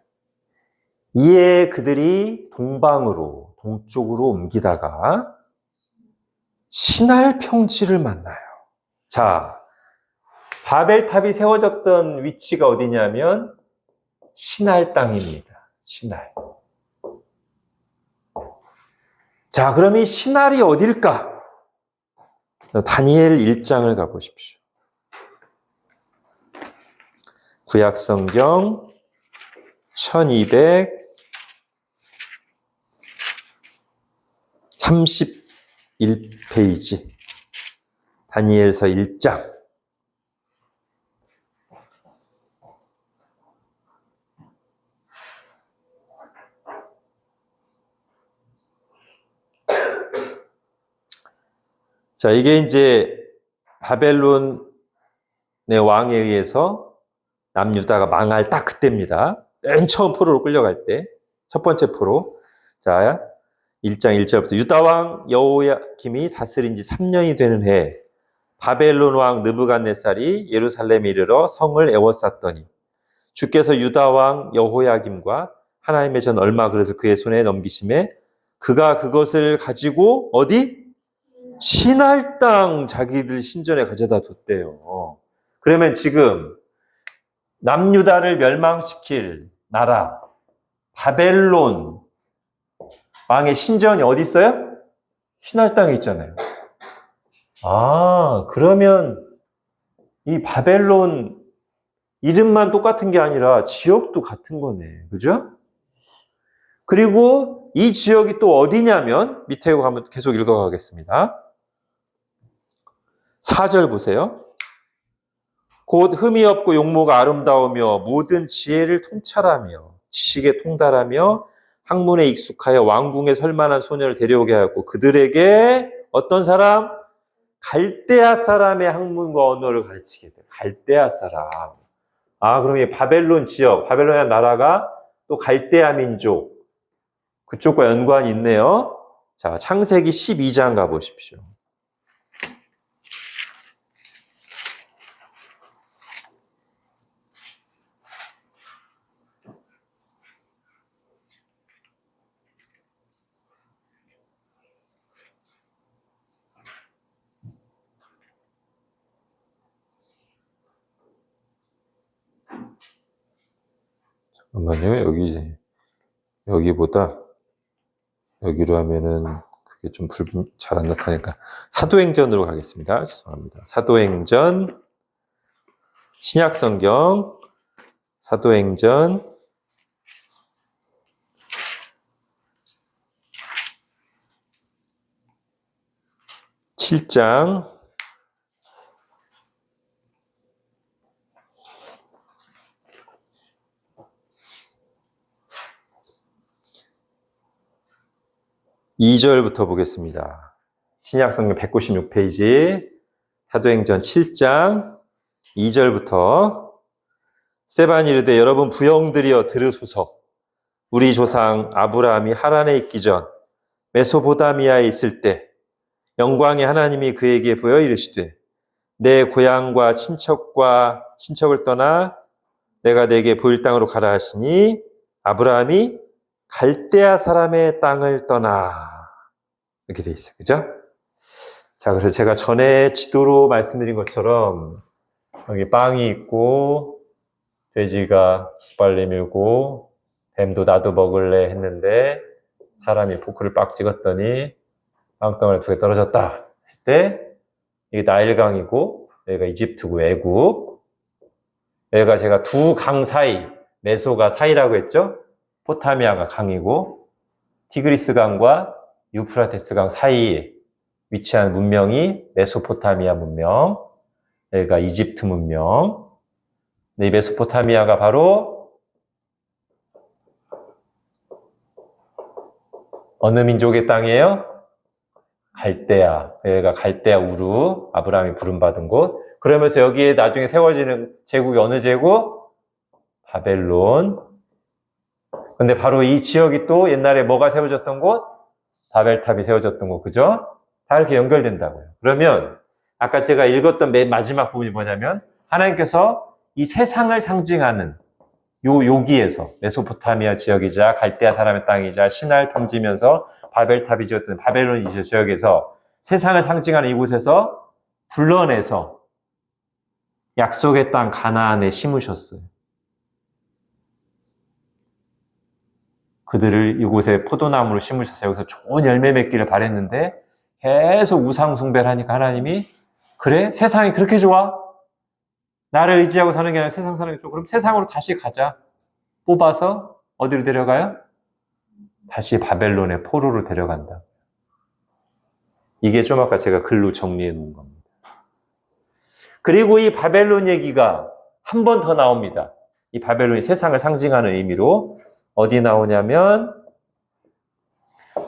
이에 그들이 동쪽으로 옮기다가 신할 평지를 만나요. 자, 바벨탑이 세워졌던 위치가 어디냐면 신할 땅입니다. 신할. 자, 그럼 이 신할이 어딜까? 다니엘 1장을 가보십시오. 구약성경 1231페이지 다니엘서 1장. 자, 이게 이제 바벨론의 왕에 의해서 남유다가 망할 딱 그때입니다. 맨 처음 포로로 끌려갈 때, 첫 번째 포로. 자, 1장 1절부터 유다왕 여호야김이 다스린 지 3년이 되는 해 바벨론 왕 느부갓네살이 예루살렘에 이르러 성을 에워쌌더니 주께서 유다왕 여호야김과 하나님의 전 얼마 그래서 그의 손에 넘기심에 그가 그것을 가지고 어디? 신할 땅 자기들 신전에 가져다 뒀대요. 그러면 지금 남유다를 멸망시킬 나라 바벨론 왕의 신전이 어디 있어요? 신할 땅에 있잖아요. 그러면 이 바벨론 이름만 똑같은 게 아니라 지역도 같은 거네. 그죠? 그리고 이 지역이 또 어디냐면 밑에 가면 계속 읽어가겠습니다. 4절 보세요. 곧 흠이 없고 용모가 아름다우며 모든 지혜를 통찰하며 지식에 통달하며 학문에 익숙하여 왕궁에 설만한 소녀를 데려오게 하였고 그들에게 어떤 사람? 갈대아 사람의 학문과 언어를 가르치게 돼요. 갈대아 사람. 그럼 이 바벨론 지역, 바벨론이라는 나라가 또 갈대아 민족, 그쪽과 연관이 있네요. 자, 창세기 12장 가보십시오. 잠깐만요. 여기보다 여기로 하면은 그게 좀 잘 안 나타나니까 사도행전으로 가겠습니다. 죄송합니다. 사도행전, 신약성경, 사도행전 7장 2절부터 보겠습니다. 신약성경 196페이지, 사도행전 7장 2절부터 세반이 이르되 여러분 부형들이여 들으소서. 우리 조상 아브라함이 하란에 있기 전 메소포타미아에 있을 때 영광의 하나님이 그에게 보여 이르시되 내 고향과 친척을 떠나 내가 내게 보일 땅으로 가라 하시니 아브라함이 갈대아 사람의 땅을 떠나 이렇게 돼 있어요. 그죠? 자, 그래서 제가 전에 지도로 말씀드린 것처럼 여기 빵이 있고 돼지가 깃발 내밀고 뱀도 나도 먹을래 했는데 사람이 포크를 빡 찍었더니 빵덩어리 2개 떨어졌다 했을 때 이게 나일강이고 여기가 이집트고 애국, 여기가 제가 두 강 사이, 메소가 사이라고 했죠? 포타미아가 강이고 티그리스 강과 유프라테스 강 사이에 위치한 문명이 메소포타미아 문명, 여기가 이집트 문명. 이 메소포타미아가 바로 어느 민족의 땅이에요? 갈대아. 여기가 갈대아 우르, 아브라함이 부름받은 곳. 그러면서 여기에 나중에 세워지는 제국이 어느 제국? 바벨론. 근데 바로 이 지역이 또 옛날에 뭐가 세워졌던 곳? 바벨탑이 세워졌던 곳, 그죠? 다 이렇게 연결된다고요. 그러면 아까 제가 읽었던 맨 마지막 부분이 뭐냐면 하나님께서 이 세상을 상징하는 여기에서 메소포타미아 지역이자 갈대아 사람의 땅이자 신할 평지면서 바벨탑이 지었던 바벨론 지역에서 세상을 상징하는 이곳에서 불러내서 약속의 땅 가나안에 심으셨어요. 그들을 이곳에 포도나무로 심으셨어요. 여기서 좋은 열매 맺기를 바랬는데 계속 우상 숭배를 하니까 하나님이 그래? 세상이 그렇게 좋아? 나를 의지하고 사는 게 아니라 세상 사는 게 좋아. 그럼 세상으로 다시 가자. 뽑아서 어디로 데려가요? 다시 바벨론의 포로로 데려간다. 이게 좀 아까 제가 글로 정리해 놓은 겁니다. 그리고 이 바벨론 얘기가 한 번 더 나옵니다. 이 바벨론이 세상을 상징하는 의미로 어디 나오냐면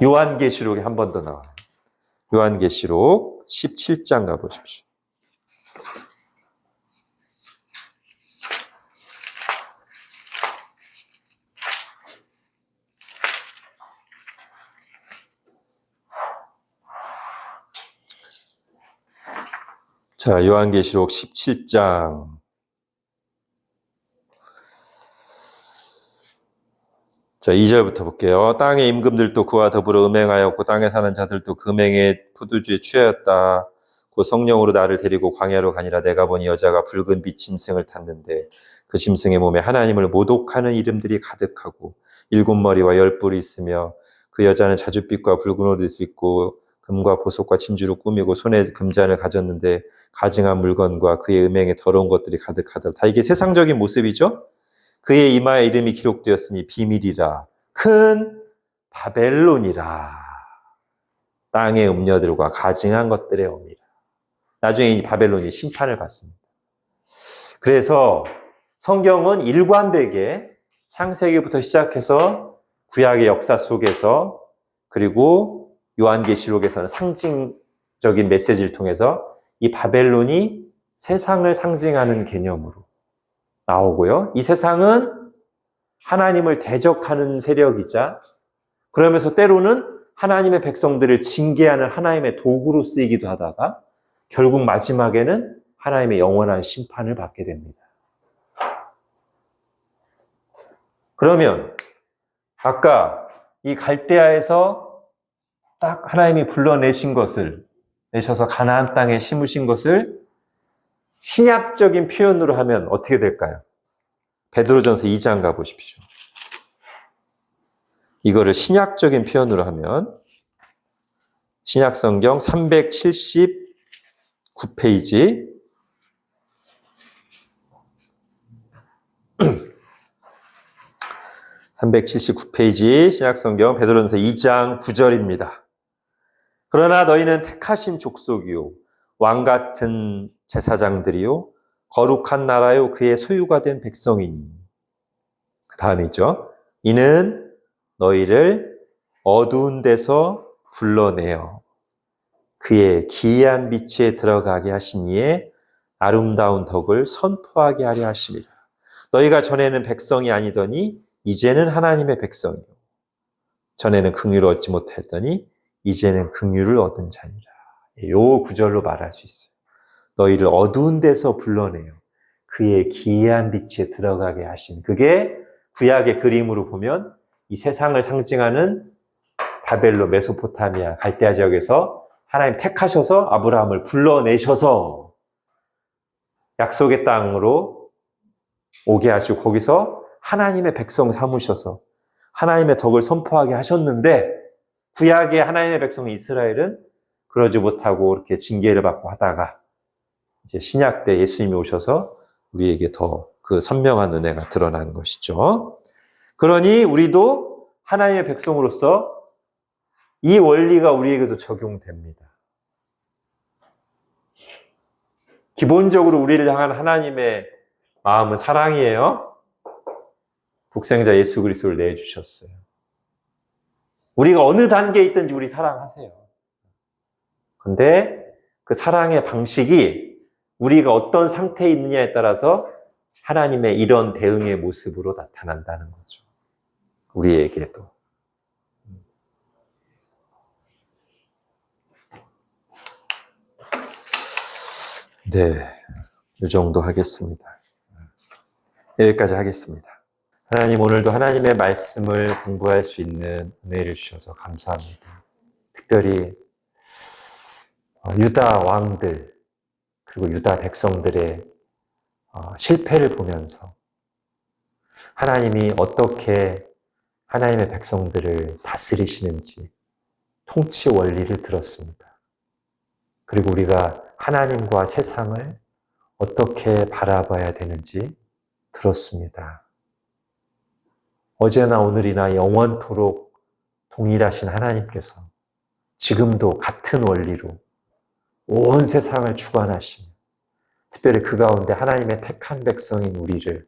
요한계시록에 한 번 더 나와요. 요한계시록 17장 가보십시오. 자, 요한계시록 17장. 자, 2절부터 볼게요. 땅의 임금들도 그와 더불어 음행하였고 땅에 사는 자들도 그 음행의 포도주에 취하였다. 그 성령으로 나를 데리고 광야로 가니라. 내가 보니 여자가 붉은 빛 짐승을 탔는데 그 짐승의 몸에 하나님을 모독하는 이름들이 가득하고 7머리와 10뿔이 있으며 그 여자는 자줏빛과 붉은 옷을 입고 금과 보석과 진주로 꾸미고 손에 금잔을 가졌는데 가증한 물건과 그의 음행에 더러운 것들이 가득하더라. 다 이게 세상적인 모습이죠? 그의 이마에 이름이 기록되었으니 비밀이라 큰 바벨론이라 땅의 음녀들과 가증한 것들의 어미라. 나중에 이 바벨론이 심판을 받습니다. 그래서 성경은 일관되게 창세기부터 시작해서 구약의 역사 속에서 그리고 요한계시록에서는 상징적인 메시지를 통해서 이 바벨론이 세상을 상징하는 개념으로 나오고요. 이 세상은 하나님을 대적하는 세력이자 그러면서 때로는 하나님의 백성들을 징계하는 하나님의 도구로 쓰이기도 하다가 결국 마지막에는 하나님의 영원한 심판을 받게 됩니다. 그러면 아까 이 갈대아에서 딱 하나님이 불러내신 것을 내셔서 가나안 땅에 심으신 것을 신약적인 표현으로 하면 어떻게 될까요? 베드로전서 2장 가보십시오. 이거를 신약적인 표현으로 하면 신약성경 379페이지 379페이지 신약성경 베드로전서 2장 9절입니다. 그러나 너희는 택하신 족속이요 왕같은 제사장들이요 거룩한 나라요 그의 소유가 된 백성이니. 그 다음이죠. 이는 너희를 어두운 데서 불러내어 그의 기이한 빛에 들어가게 하신 이의 아름다운 덕을 선포하게 하려 하심이라. 너희가 전에는 백성이 아니더니 이제는 하나님의 백성이요 전에는 긍휼을 얻지 못했더니 이제는 긍휼을 얻은 자니라. 요 구절로 말할 수 있어요. 너희를 어두운 데서 불러내어 그의 기이한 빛에 들어가게 하신, 그게 구약의 그림으로 보면 이 세상을 상징하는 바벨론, 메소포타미아, 갈대아 지역에서 하나님 택하셔서 아브라함을 불러내셔서 약속의 땅으로 오게 하시고 거기서 하나님의 백성 삼으셔서 하나님의 덕을 선포하게 하셨는데 구약의 하나님의 백성 이스라엘은 그러지 못하고 이렇게 징계를 받고 하다가 이제 신약 때 예수님이 오셔서 우리에게 더 그 선명한 은혜가 드러나는 것이죠. 그러니 우리도 하나님의 백성으로서 이 원리가 우리에게도 적용됩니다. 기본적으로 우리를 향한 하나님의 마음은 사랑이에요. 독생자 예수 그리스도를 내주셨어요. 우리가 어느 단계에 있든지 우리 사랑하세요. 근데 그 사랑의 방식이 우리가 어떤 상태에 있느냐에 따라서 하나님의 이런 대응의 모습으로 나타난다는 거죠. 우리에게도. 네, 이 정도 하겠습니다. 여기까지 하겠습니다. 하나님, 오늘도 하나님의 말씀을 공부할 수 있는 은혜를 주셔서 감사합니다. 특별히 유다 왕들 그리고 유다 백성들의 실패를 보면서 하나님이 어떻게 하나님의 백성들을 다스리시는지 통치 원리를 들었습니다. 그리고 우리가 하나님과 세상을 어떻게 바라봐야 되는지 들었습니다. 어제나 오늘이나 영원토록 동일하신 하나님께서 지금도 같은 원리로 온 세상을 주관하시며 특별히 그 가운데 하나님의 택한 백성인 우리를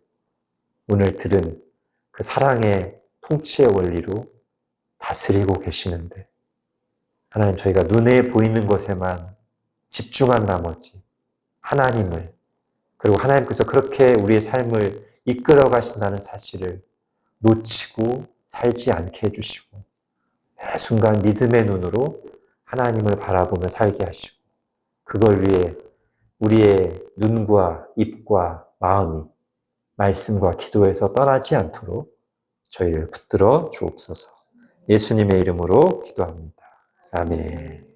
오늘 들은 그 사랑의 통치의 원리로 다스리고 계시는데 하나님, 저희가 눈에 보이는 것에만 집중한 나머지 하나님을, 그리고 하나님께서 그렇게 우리의 삶을 이끌어 가신다는 사실을 놓치고 살지 않게 해주시고 매 순간 믿음의 눈으로 하나님을 바라보며 살게 하시고 그걸 위해 우리의 눈과 입과 마음이 말씀과 기도에서 떠나지 않도록 저희를 붙들어 주옵소서. 예수님의 이름으로 기도합니다. 아멘.